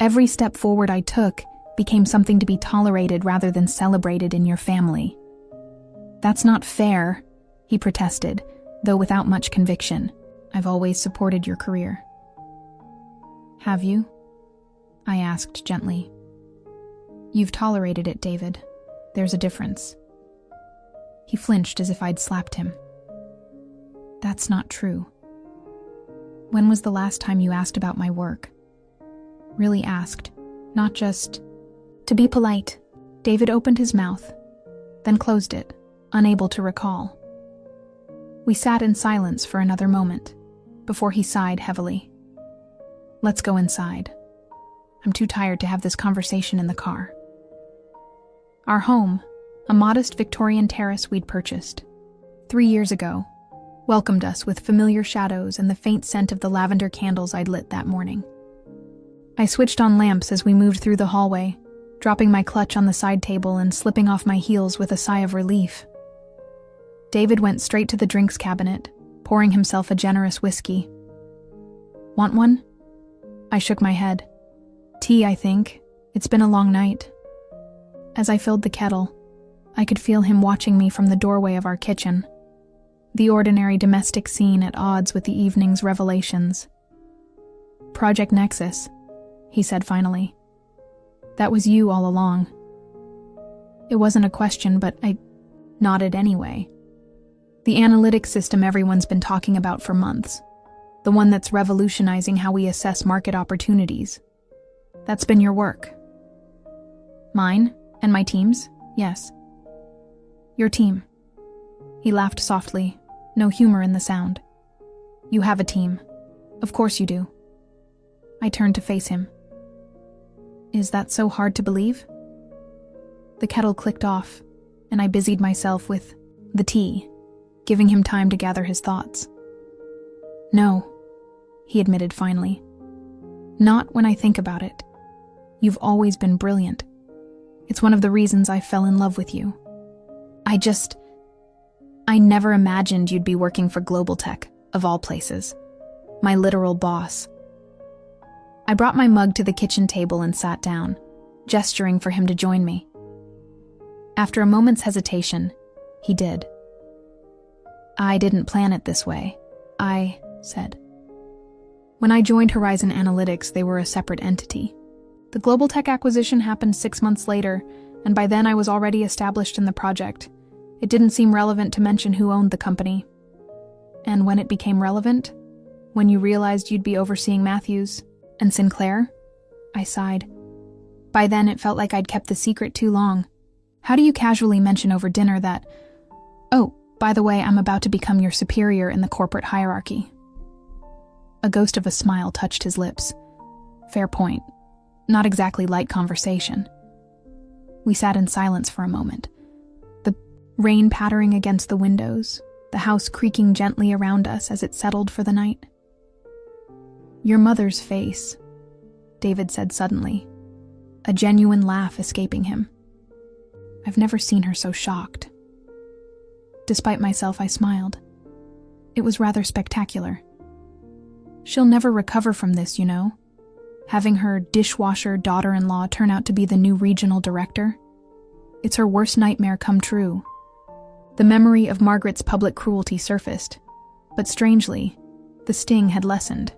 Every step forward I took became something to be tolerated rather than celebrated in your family." "That's not fair," he protested, though without much conviction. "I've always supported your career." "Have you?" I asked gently. "You've tolerated it, David. There's a difference." He flinched as if I'd slapped him. "That's not true. When was the last time you asked about my work?" Really asked, not just to be polite. David opened his mouth, then closed it, unable to recall. We sat in silence for another moment, before he sighed heavily. "Let's go inside. I'm too tired to have this conversation in the car." Our home, a modest Victorian terrace we'd purchased 3 years ago, welcomed us with familiar shadows and the faint scent of the lavender candles I'd lit that morning. I switched on lamps as we moved through the hallway, dropping my clutch on the side table and slipping off my heels with a sigh of relief. David went straight to the drinks cabinet, pouring himself a generous whiskey. "Want one?" I shook my head. "Tea, I think. It's been a long night." As I filled the kettle, I could feel him watching me from the doorway of our kitchen, the ordinary domestic scene at odds with the evening's revelations. "Project Nexus," he said finally. "That was you all along." It wasn't a question, but I nodded anyway. The analytics system everyone's been talking about for months. The one that's revolutionizing how we assess market opportunities. That's been your work. Mine? And my teams? Yes. Your team. He laughed softly, no humor in the sound. You have a team. Of course you do. I turned to face him. Is that so hard to believe? The kettle clicked off, and I busied myself with the tea, giving him time to gather his thoughts. No, he admitted finally. Not when I think about it. You've always been brilliant. It's one of the reasons I fell in love with you. I never imagined you'd be working for Global Tech, of all places. My literal boss. I brought my mug to the kitchen table and sat down, gesturing for him to join me. After a moment's hesitation, he did. I didn't plan it this way, I said. When I joined Horizon Analytics, they were a separate entity. The Global Tech acquisition happened 6 months later, and by then I was already established in the project. It didn't seem relevant to mention who owned the company. And when it became relevant, when you realized you'd be overseeing Matthews and Sinclair, I sighed. By then it felt like I'd kept the secret too long. How do you casually mention over dinner that, oh, by the way, I'm about to become your superior in the corporate hierarchy? A ghost of a smile touched his lips. Fair point. Not exactly light conversation. We sat in silence for a moment. The rain pattering against the windows, the house creaking gently around us as it settled for the night. Your mother's face, David said suddenly, a genuine laugh escaping him. I've never seen her so shocked. Despite myself, I smiled. It was rather spectacular. She'll never recover from this, you know. Having her dishwasher daughter-in-law turn out to be the new regional director. It's her worst nightmare come true. The memory of Margaret's public cruelty surfaced, but strangely, the sting had lessened.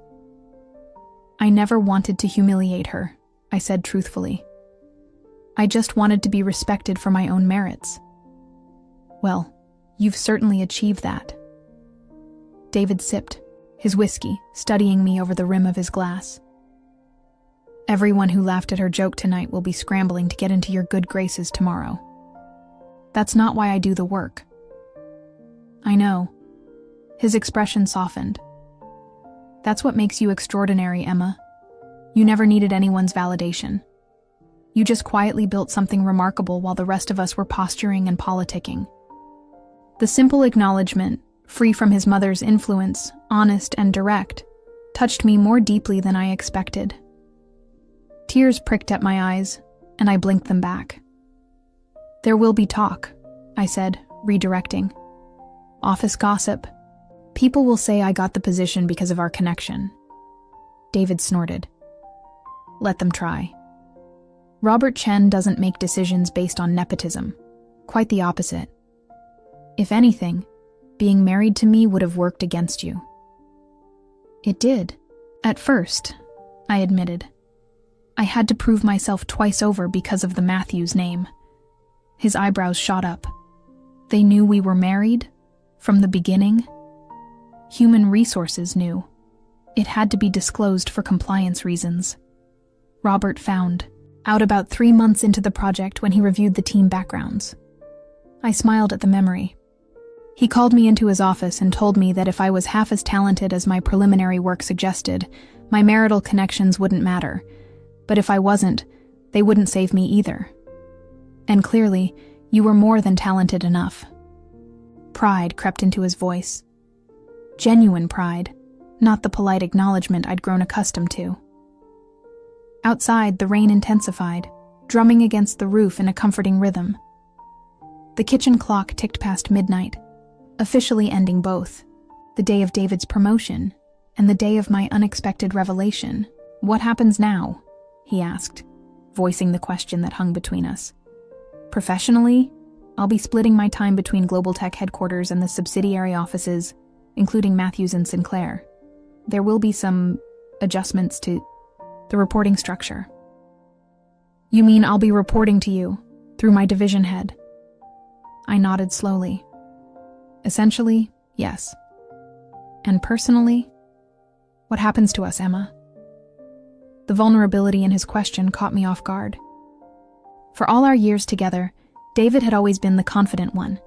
I never wanted to humiliate her, I said truthfully. I just wanted to be respected for my own merits. Well, you've certainly achieved that. David sipped, his whiskey studying me over the rim of his glass. Everyone who laughed at her joke tonight will be scrambling to get into your good graces tomorrow. That's not why I do the work. I know. His expression softened. That's what makes you extraordinary, Emma. You never needed anyone's validation. You just quietly built something remarkable while the rest of us were posturing and politicking. The simple acknowledgement, free from his mother's influence, honest and direct, touched me more deeply than I expected. Tears pricked at my eyes, and I blinked them back. There will be talk, I said, redirecting. Office gossip. People will say I got the position because of our connection. David snorted. Let them try. Robert Chen doesn't make decisions based on nepotism. Quite the opposite. If anything, being married to me would have worked against you. It did. At first, I admitted. I had to prove myself twice over because of the Matthews name. His eyebrows shot up. They knew we were married? From the beginning? Human Resources knew. It had to be disclosed for compliance reasons. Robert found out about 3 months into the project when he reviewed the team backgrounds. I smiled at the memory. He called me into his office and told me that if I was half as talented as my preliminary work suggested, my marital connections wouldn't matter. But if I wasn't, they wouldn't save me either. And clearly, you were more than talented enough. Pride crept into his voice. Genuine pride, not the polite acknowledgement I'd grown accustomed to. Outside, the rain intensified, drumming against the roof in a comforting rhythm. The kitchen clock ticked past midnight, officially ending both, the day of David's promotion and the day of my unexpected revelation. What happens now? He asked, voicing the question that hung between us. Professionally, I'll be splitting my time between Global Tech headquarters and the subsidiary offices, including Matthews and Sinclair. There will be some adjustments to the reporting structure. You mean I'll be reporting to you through my division head? I nodded slowly. Essentially, yes. And personally, what happens to us, Emma? The vulnerability in his question caught me off guard. For all our years together, David had always been the confident one,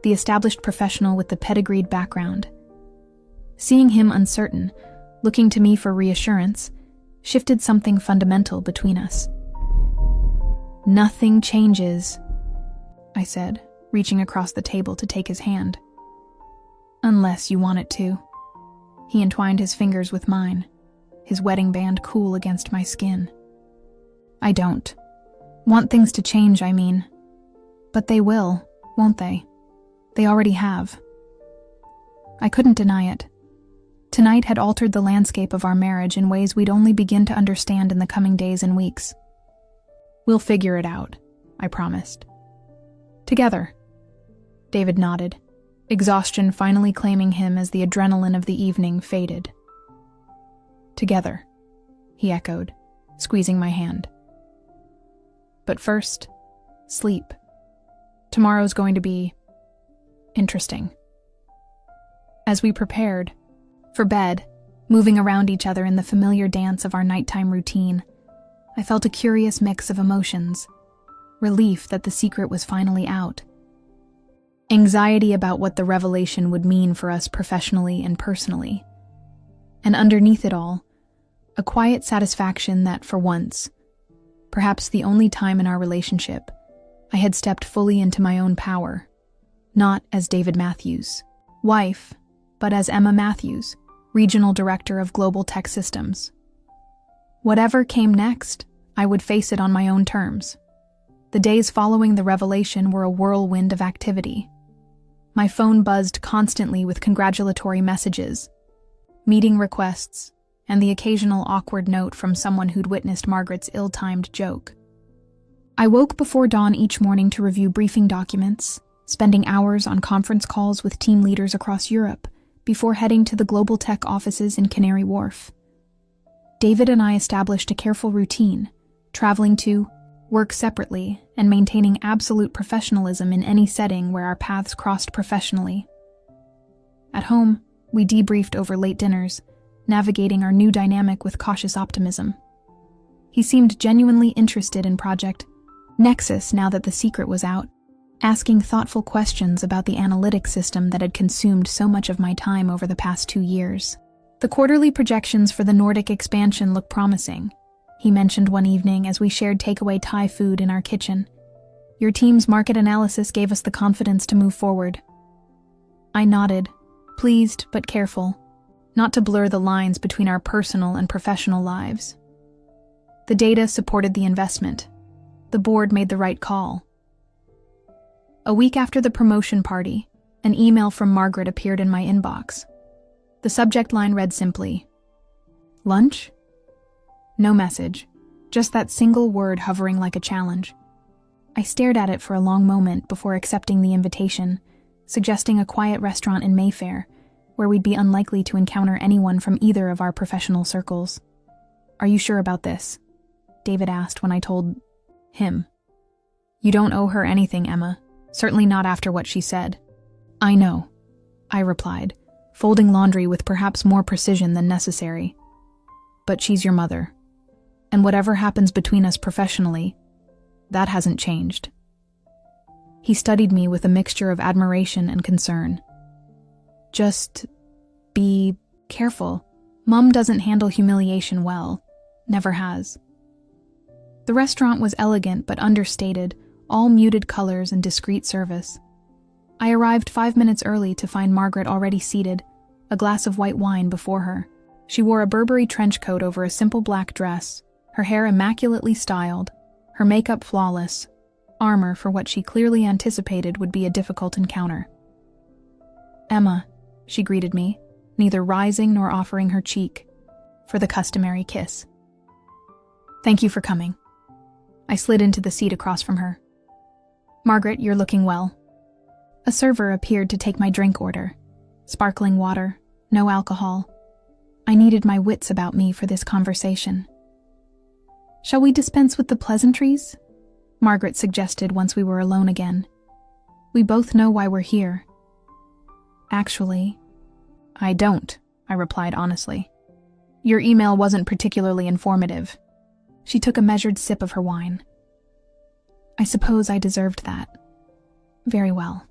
the established professional with the pedigreed background. Seeing him uncertain, looking to me for reassurance, shifted something fundamental between us. "Nothing changes," I said, reaching across the table to take his hand. "Unless you want it to." He entwined his fingers with mine, his wedding band cool against my skin. "I don't want things to change, I mean. But they will, won't they? They already have." I couldn't deny it. Tonight had altered the landscape of our marriage in ways we'd only begin to understand in the coming days and weeks. "We'll figure it out," I promised. "Together." David nodded, exhaustion finally claiming him as the adrenaline of the evening faded. "Together," he echoed, squeezing my hand. "But first, sleep. Tomorrow's going to be interesting." As we prepared for bed, moving around each other in the familiar dance of our nighttime routine, I felt a curious mix of emotions. Relief that the secret was finally out. Anxiety about what the revelation would mean for us professionally and personally. And underneath it all, a quiet satisfaction that for once, perhaps the only time in our relationship, I had stepped fully into my own power, not as David Matthews, wife, but as Emma Matthews, Regional Director of Global Tech Systems. Whatever came next, I would face it on my own terms. The days following the revelation were a whirlwind of activity. My phone buzzed constantly with congratulatory messages, meeting requests, and the occasional awkward note from someone who'd witnessed Margaret's ill-timed joke. I woke before dawn each morning to review briefing documents, spending hours on conference calls with team leaders across Europe before heading to the global tech offices in Canary Wharf. David and I established a careful routine, traveling to work separately and maintaining absolute professionalism in any setting where our paths crossed professionally. At home, we debriefed over late dinners, navigating our new dynamic with cautious optimism. He seemed genuinely interested in Project Nexus now that the secret was out, asking thoughtful questions about the analytics system that had consumed so much of my time over the past 2 years. The quarterly projections for the Nordic expansion look promising, he mentioned one evening as we shared takeaway Thai food in our kitchen. "Your team's market analysis gave us the confidence to move forward." I nodded, pleased but careful, not to blur the lines between our personal and professional lives. The data supported the investment. The board made the right call. A week after the promotion party, an email from Margaret appeared in my inbox. The subject line read simply, "Lunch?" No message, just that single word hovering like a challenge. I stared at it for a long moment before accepting the invitation, suggesting a quiet restaurant in Mayfair, where we'd be unlikely to encounter anyone from either of our professional circles. "Are you sure about this?" David asked when I told him. "You don't owe her anything, Emma. Certainly not after what she said." "I know," I replied, folding laundry with perhaps more precision than necessary. "But she's your mother. And whatever happens between us professionally, that hasn't changed." He studied me with a mixture of admiration and concern. "Just be careful. Mum doesn't handle humiliation well. Never has." The restaurant was elegant but understated, all muted colors and discreet service. I arrived 5 minutes early to find Margaret already seated, a glass of white wine before her. She wore a Burberry trench coat over a simple black dress, her hair immaculately styled, her makeup flawless, armor for what she clearly anticipated would be a difficult encounter. "Emma," she greeted me, neither rising nor offering her cheek, for the customary kiss. "Thank you for coming." I slid into the seat across from her. "Margaret, you're looking well." A server appeared to take my drink order. Sparkling water, no alcohol. I needed my wits about me for this conversation. "Shall we dispense with the pleasantries?" Margaret suggested once we were alone again. "We both know why we're here." "Actually, I don't," I replied honestly. "Your email wasn't particularly informative." She took a measured sip of her wine. I suppose I deserved that. Very well.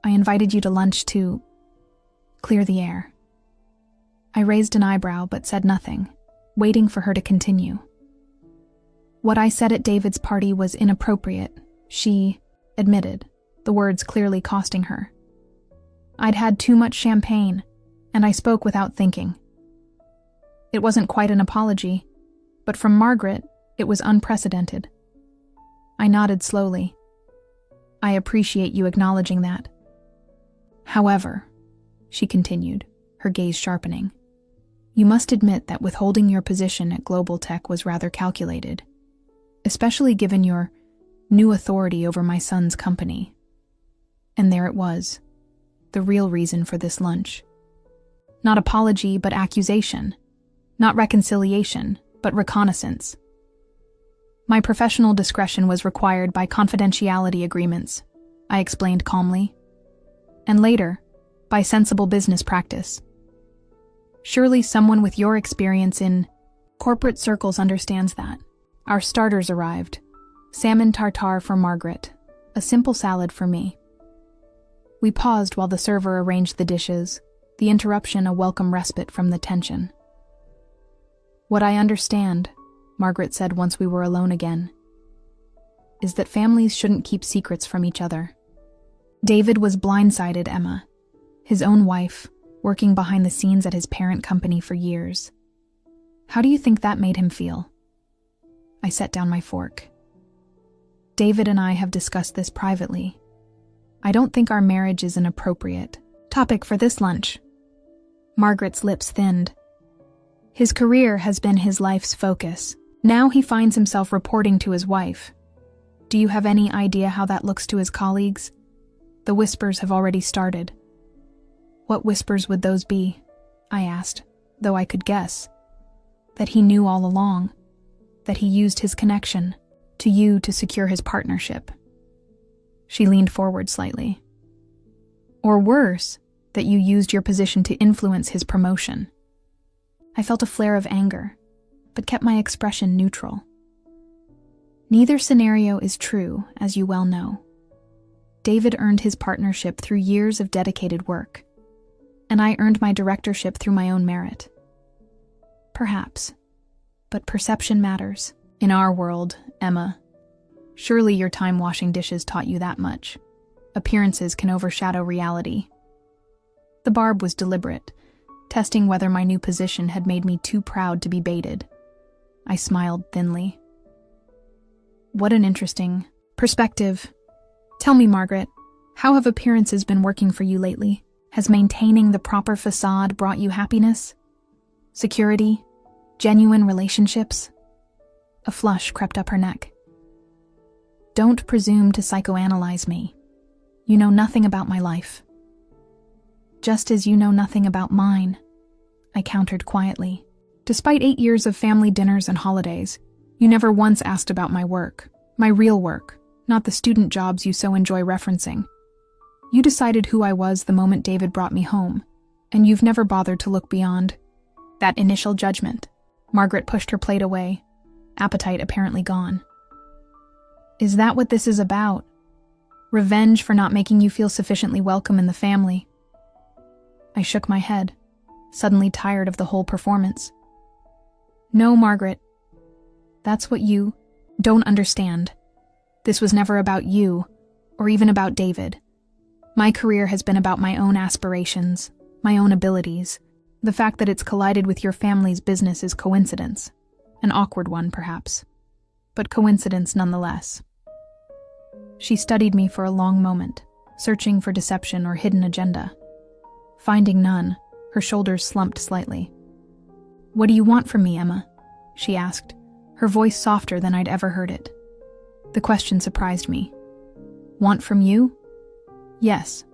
I invited you to lunch to clear the air. I raised an eyebrow but said nothing, waiting for her to continue. What I said at David's party was inappropriate, she admitted, the words clearly costing her. I'd had too much champagne, and I spoke without thinking. It wasn't quite an apology, but from Margaret, it was unprecedented. I nodded slowly. I appreciate you acknowledging that. However, she continued, her gaze sharpening, you must admit that withholding your position at Global Tech was rather calculated, especially given your new authority over my son's company. And there it was, the real reason for this lunch. Not apology, but accusation. Not reconciliation, but reconnaissance. My professional discretion was required by confidentiality agreements, I explained calmly. And later, by sensible business practice. Surely someone with your experience in corporate circles understands that. Our starters arrived. Salmon tartare for Margaret, a simple salad for me. We paused while the server arranged the dishes, the interruption a welcome respite from the tension. What I understand, Margaret said once we were alone again, is that families shouldn't keep secrets from each other. David was blindsided, Emma, his own wife, working behind the scenes at his parent company for years. How do you think that made him feel? I set down my fork. David and I have discussed this privately. I don't think our marriage is an appropriate topic for this lunch. Margaret's lips thinned. His career has been his life's focus. Now he finds himself reporting to his wife. Do you have any idea how that looks to his colleagues? The whispers have already started. What whispers would those be? I asked, though I could guess. That he knew all along. That he used his connection to you to secure his partnership. She leaned forward slightly. Or worse, that you used your position to influence his promotion. I felt a flare of anger, but kept my expression neutral. Neither scenario is true, as you well know. David earned his partnership through years of dedicated work, and I earned my directorship through my own merit. Perhaps, but perception matters. In our world, Emma, surely your time washing dishes taught you that much. Appearances can overshadow reality. The barb was deliberate, testing whether my new position had made me too proud to be baited. I smiled thinly. What an interesting perspective. Tell me, Margaret, how have appearances been working for you lately? Has maintaining the proper facade brought you happiness? Security? Genuine relationships? A flush crept up her neck. Don't presume to psychoanalyze me. You know nothing about my life. Just as you know nothing about mine, I countered quietly. Despite 8 years of family dinners and holidays, you never once asked about my work, my real work, not the student jobs you so enjoy referencing. You decided who I was the moment David brought me home, and you've never bothered to look beyond that initial judgment. Margaret pushed her plate away, appetite apparently gone. Is that what this is about? Revenge for not making you feel sufficiently welcome in the family? I shook my head, suddenly tired of the whole performance. No, Margaret. That's what you don't understand. This was never about you, or even about David. My career has been about my own aspirations, my own abilities. The fact that it's collided with your family's business is coincidence. An awkward one, perhaps, but coincidence nonetheless. She studied me for a long moment, searching for deception or hidden agenda. Finding none, her shoulders slumped slightly. What do you want from me, Emma? She asked, her voice softer than I'd ever heard it. The question surprised me. Want from you? Yes.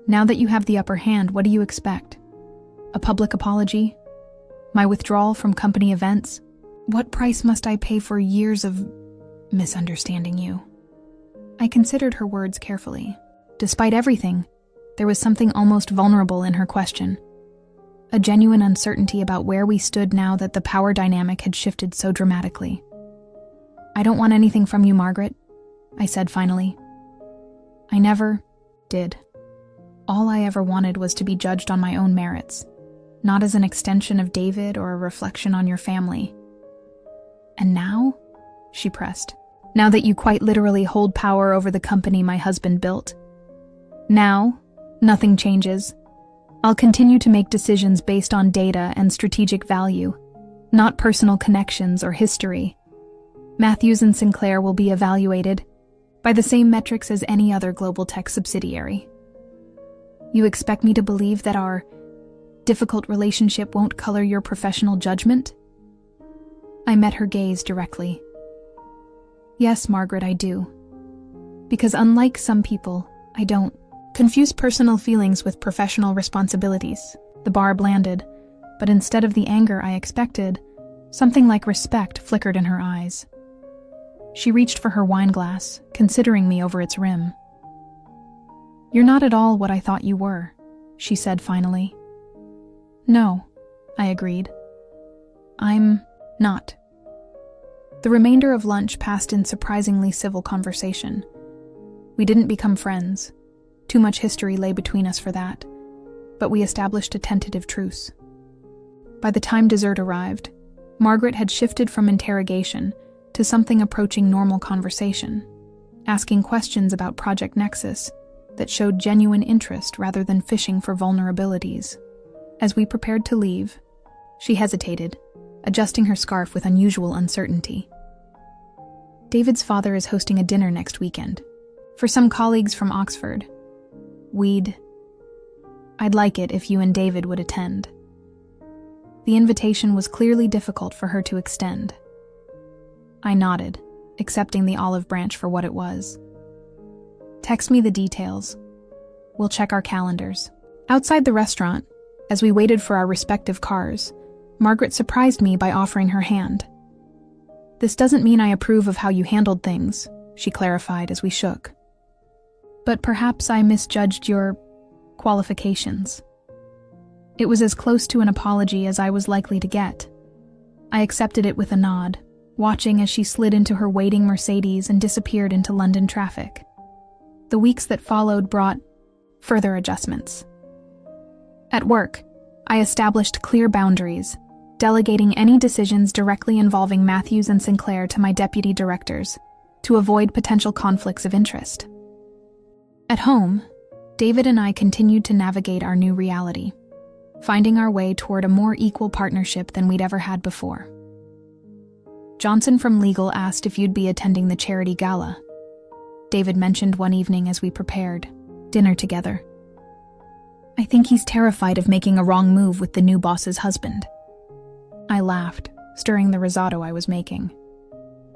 Now that you have the upper hand, what do you expect? A public apology? My withdrawal from company events? What price must I pay for years of misunderstanding you? I considered her words carefully. Despite everything, there was something almost vulnerable in her question. A genuine uncertainty about where we stood now that the power dynamic had shifted so dramatically. I don't want anything from you, Margaret. I said finally. I never did. All I ever wanted was to be judged on my own merits, not as an extension of David or a reflection on your family. And now? She pressed. Now that you quite literally hold power over the company my husband built. Now, nothing changes. I'll continue to make decisions based on data and strategic value, not personal connections or history. Matthews and Sinclair will be evaluated by the same metrics as any other global tech subsidiary. You expect me to believe that our difficult relationship won't color your professional judgment? I met her gaze directly. Yes, Margaret, I do. Because unlike some people, I don't confuse personal feelings with professional responsibilities. The barb landed, but instead of the anger I expected, something like respect flickered in her eyes. She reached for her wine glass, considering me over its rim. You're not at all what I thought you were, she said finally. No, I agreed. I'm not. The remainder of lunch passed in surprisingly civil conversation. We didn't become friends. Too much history lay between us for that. But we established a tentative truce. By the time dessert arrived, Margaret had shifted from interrogation to something approaching normal conversation, asking questions about Project Nexus that showed genuine interest rather than fishing for vulnerabilities. As we prepared to leave, she hesitated, adjusting her scarf with unusual uncertainty. David's father is hosting a dinner next weekend. For some colleagues from Oxford. I'd like it if you and David would attend. The invitation was clearly difficult for her to extend. I nodded, accepting the olive branch for what it was. Text me the details. We'll check our calendars. Outside the restaurant, as we waited for our respective cars, Margaret surprised me by offering her hand. This doesn't mean I approve of how you handled things, she clarified as we shook. But perhaps I misjudged your qualifications. It was as close to an apology as I was likely to get. I accepted it with a nod, watching as she slid into her waiting Mercedes and disappeared into London traffic. The weeks that followed brought further adjustments. At work, I established clear boundaries, delegating any decisions directly involving Matthews and Sinclair to my deputy directors to avoid potential conflicts of interest. At home, David and I continued to navigate our new reality, finding our way toward a more equal partnership than we'd ever had before. Johnson from legal asked if you'd be attending the charity gala. David mentioned one evening as we prepared dinner together. I think he's terrified of making a wrong move with the new boss's husband. I laughed, stirring the risotto I was making.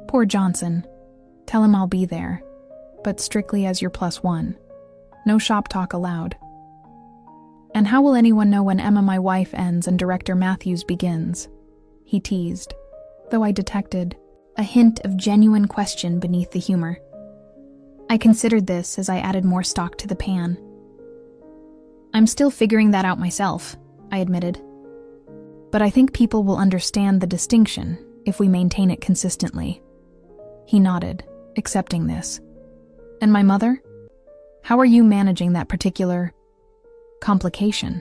Poor Johnson. Tell him I'll be there, but strictly as your +1. No shop talk allowed. And how will anyone know when Emma, my wife, ends and Director Matthews begins? He teased, though I detected a hint of genuine question beneath the humor. I considered this as I added more stock to the pan. I'm still figuring that out myself, I admitted. But I think people will understand the distinction if we maintain it consistently. He nodded, accepting this. And my mother? How are you managing that particular complication?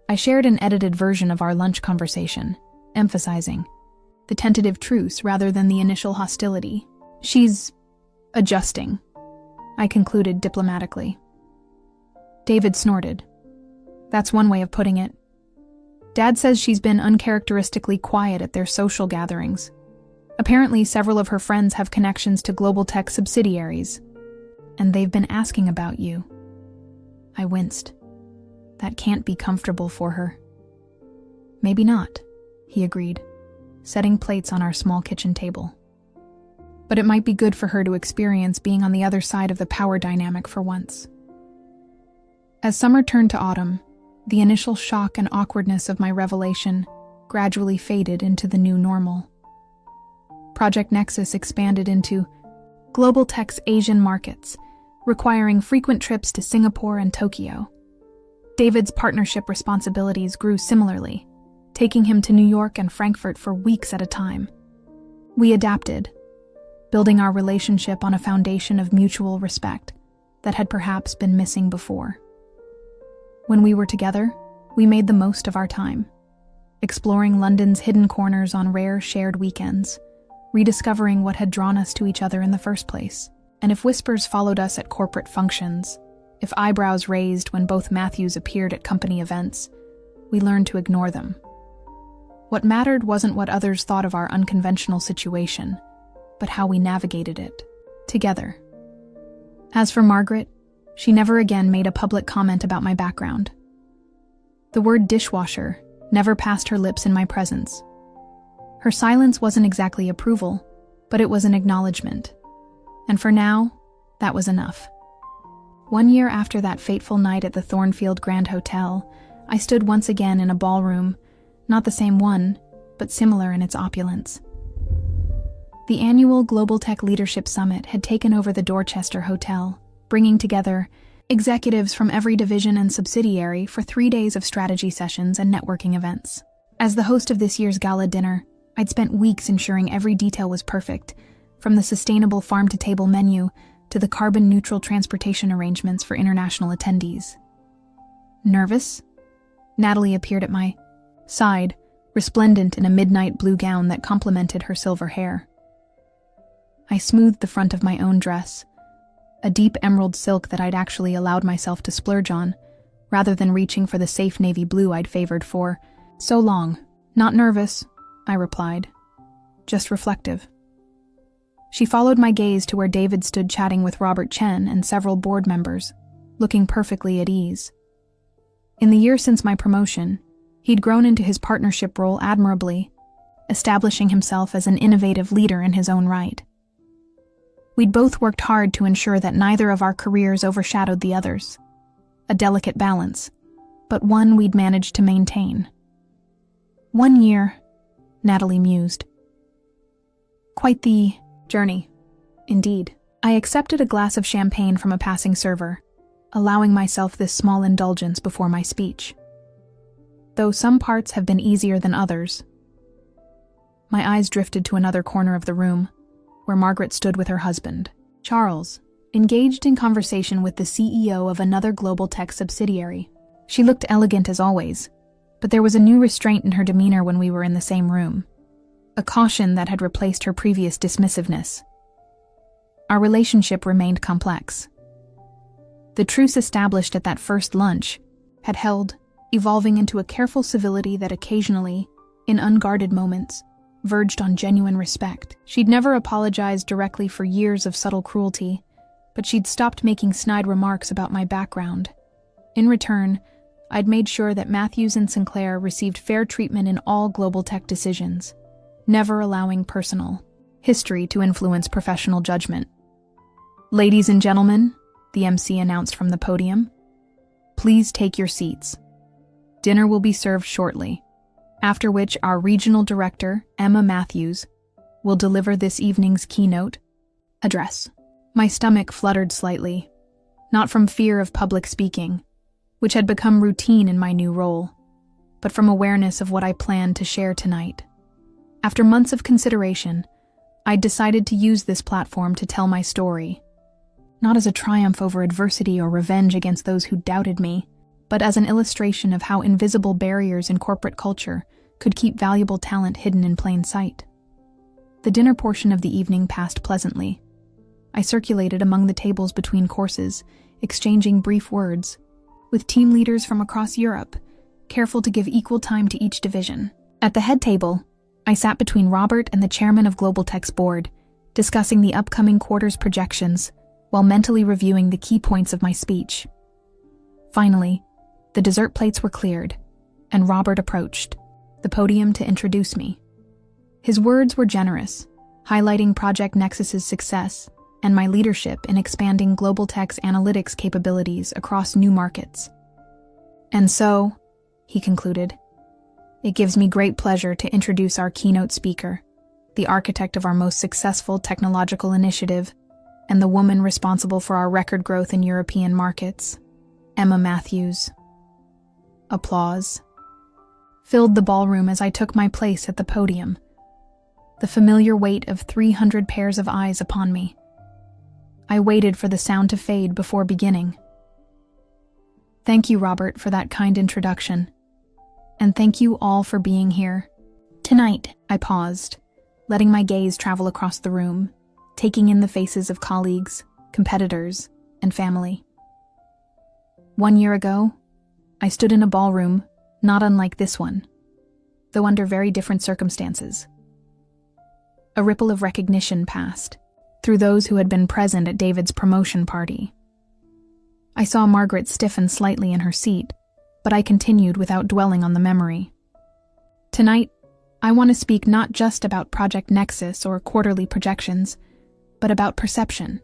I shared an edited version of our lunch conversation, emphasizing the tentative truce rather than the initial hostility. She's adjusting, I concluded diplomatically. David snorted. That's one way of putting it. Dad says she's been uncharacteristically quiet at their social gatherings. Apparently, several of her friends have connections to global tech subsidiaries, and they've been asking about you. I winced. That can't be comfortable for her. Maybe not, he agreed, setting plates on our small kitchen table. But it might be good for her to experience being on the other side of the power dynamic for once. As summer turned to autumn, the initial shock and awkwardness of my revelation gradually faded into the new normal. Project Nexus expanded into global tech's Asian markets, requiring frequent trips to Singapore and Tokyo. David's partnership responsibilities grew similarly, taking him to New York and Frankfurt for weeks at a time. We adapted, building our relationship on a foundation of mutual respect that had perhaps been missing before. When we were together, we made the most of our time, exploring London's hidden corners on rare shared weekends, rediscovering what had drawn us to each other in the first place. And if whispers followed us at corporate functions, if eyebrows raised when both Matthews appeared at company events, we learned to ignore them. What mattered wasn't what others thought of our unconventional situation, but how we navigated it, together. As for Margaret, she never again made a public comment about my background. The word dishwasher never passed her lips in my presence. Her silence wasn't exactly approval, but it was an acknowledgement. And for now, that was enough. 1 year after that fateful night at the Thornfield Grand Hotel, I stood once again in a ballroom, not the same one, but similar in its opulence. The annual Global Tech Leadership Summit had taken over the Dorchester Hotel, bringing together executives from every division and subsidiary for 3 days of strategy sessions and networking events. As the host of this year's gala dinner, I'd spent weeks ensuring every detail was perfect, from the sustainable farm-to-table menu to the carbon-neutral transportation arrangements for international attendees. Nervous? Natalie appeared at my side, resplendent in a midnight blue gown that complemented her silver hair. I smoothed the front of my own dress, a deep emerald silk that I'd actually allowed myself to splurge on, rather than reaching for the safe navy blue I'd favored for so long. Not nervous, I replied, just reflective. She followed my gaze to where David stood chatting with Robert Chen and several board members, looking perfectly at ease. In the year since my promotion, he'd grown into his partnership role admirably, establishing himself as an innovative leader in his own right. We'd both worked hard to ensure that neither of our careers overshadowed the others. A delicate balance, but one we'd managed to maintain. 1 year, Natalie mused. Quite the journey, indeed. I accepted a glass of champagne from a passing server, allowing myself this small indulgence before my speech. Though some parts have been easier than others. My eyes drifted to another corner of the room, where Margaret stood with her husband, Charles, engaged in conversation with the CEO of another global tech subsidiary. She looked elegant as always, but there was a new restraint in her demeanor when we were in the same room, a caution that had replaced her previous dismissiveness. Our relationship remained complex. The truce established at that first lunch had held, evolving into a careful civility that occasionally, in unguarded moments, verged on genuine respect. She'd never apologized directly for years of subtle cruelty, but she'd stopped making snide remarks about my background. In return, I'd made sure that Matthews and Sinclair received fair treatment in all global tech decisions, never allowing personal history to influence professional judgment. Ladies and gentlemen, the MC announced from the podium, please take your seats. Dinner will be served shortly, after which our regional director, Emma Matthews, will deliver this evening's keynote address. My stomach fluttered slightly, not from fear of public speaking, which had become routine in my new role, but from awareness of what I planned to share tonight. After months of consideration, I'd decided to use this platform to tell my story, not as a triumph over adversity or revenge against those who doubted me, but as an illustration of how invisible barriers in corporate culture could keep valuable talent hidden in plain sight. The dinner portion of the evening passed pleasantly. I circulated among the tables between courses, exchanging brief words, with team leaders from across Europe, careful to give equal time to each division. At the head table, I sat between Robert and the chairman of Global Tech's board, discussing the upcoming quarter's projections while mentally reviewing the key points of my speech. Finally, the dessert plates were cleared, and Robert approached the podium to introduce me. His words were generous, highlighting Project Nexus's success and my leadership in expanding Global Tech's analytics capabilities across new markets. And so, he concluded, it gives me great pleasure to introduce our keynote speaker, the architect of our most successful technological initiative, and the woman responsible for our record growth in European markets, Emma Matthews. Applause filled the ballroom as I took my place at the podium. the familiar weight of 300 pairs of eyes upon me. I waited for the sound to fade before beginning. Thank you, Robert, for that kind introduction. And thank you all for being here. Tonight, I paused, letting my gaze travel across the room, taking in the faces of colleagues, competitors, and family. 1 year ago, I stood in a ballroom not unlike this one, though under very different circumstances. A ripple of recognition passed through those who had been present at David's promotion party. I saw Margaret stiffen slightly in her seat, but I continued without dwelling on the memory. Tonight, I want to speak not just about Project Nexus or quarterly projections, but about perception.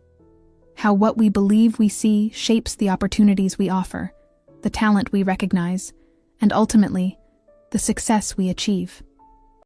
How what we believe we see shapes the opportunities we offer, the talent we recognize, and ultimately, the success we achieve.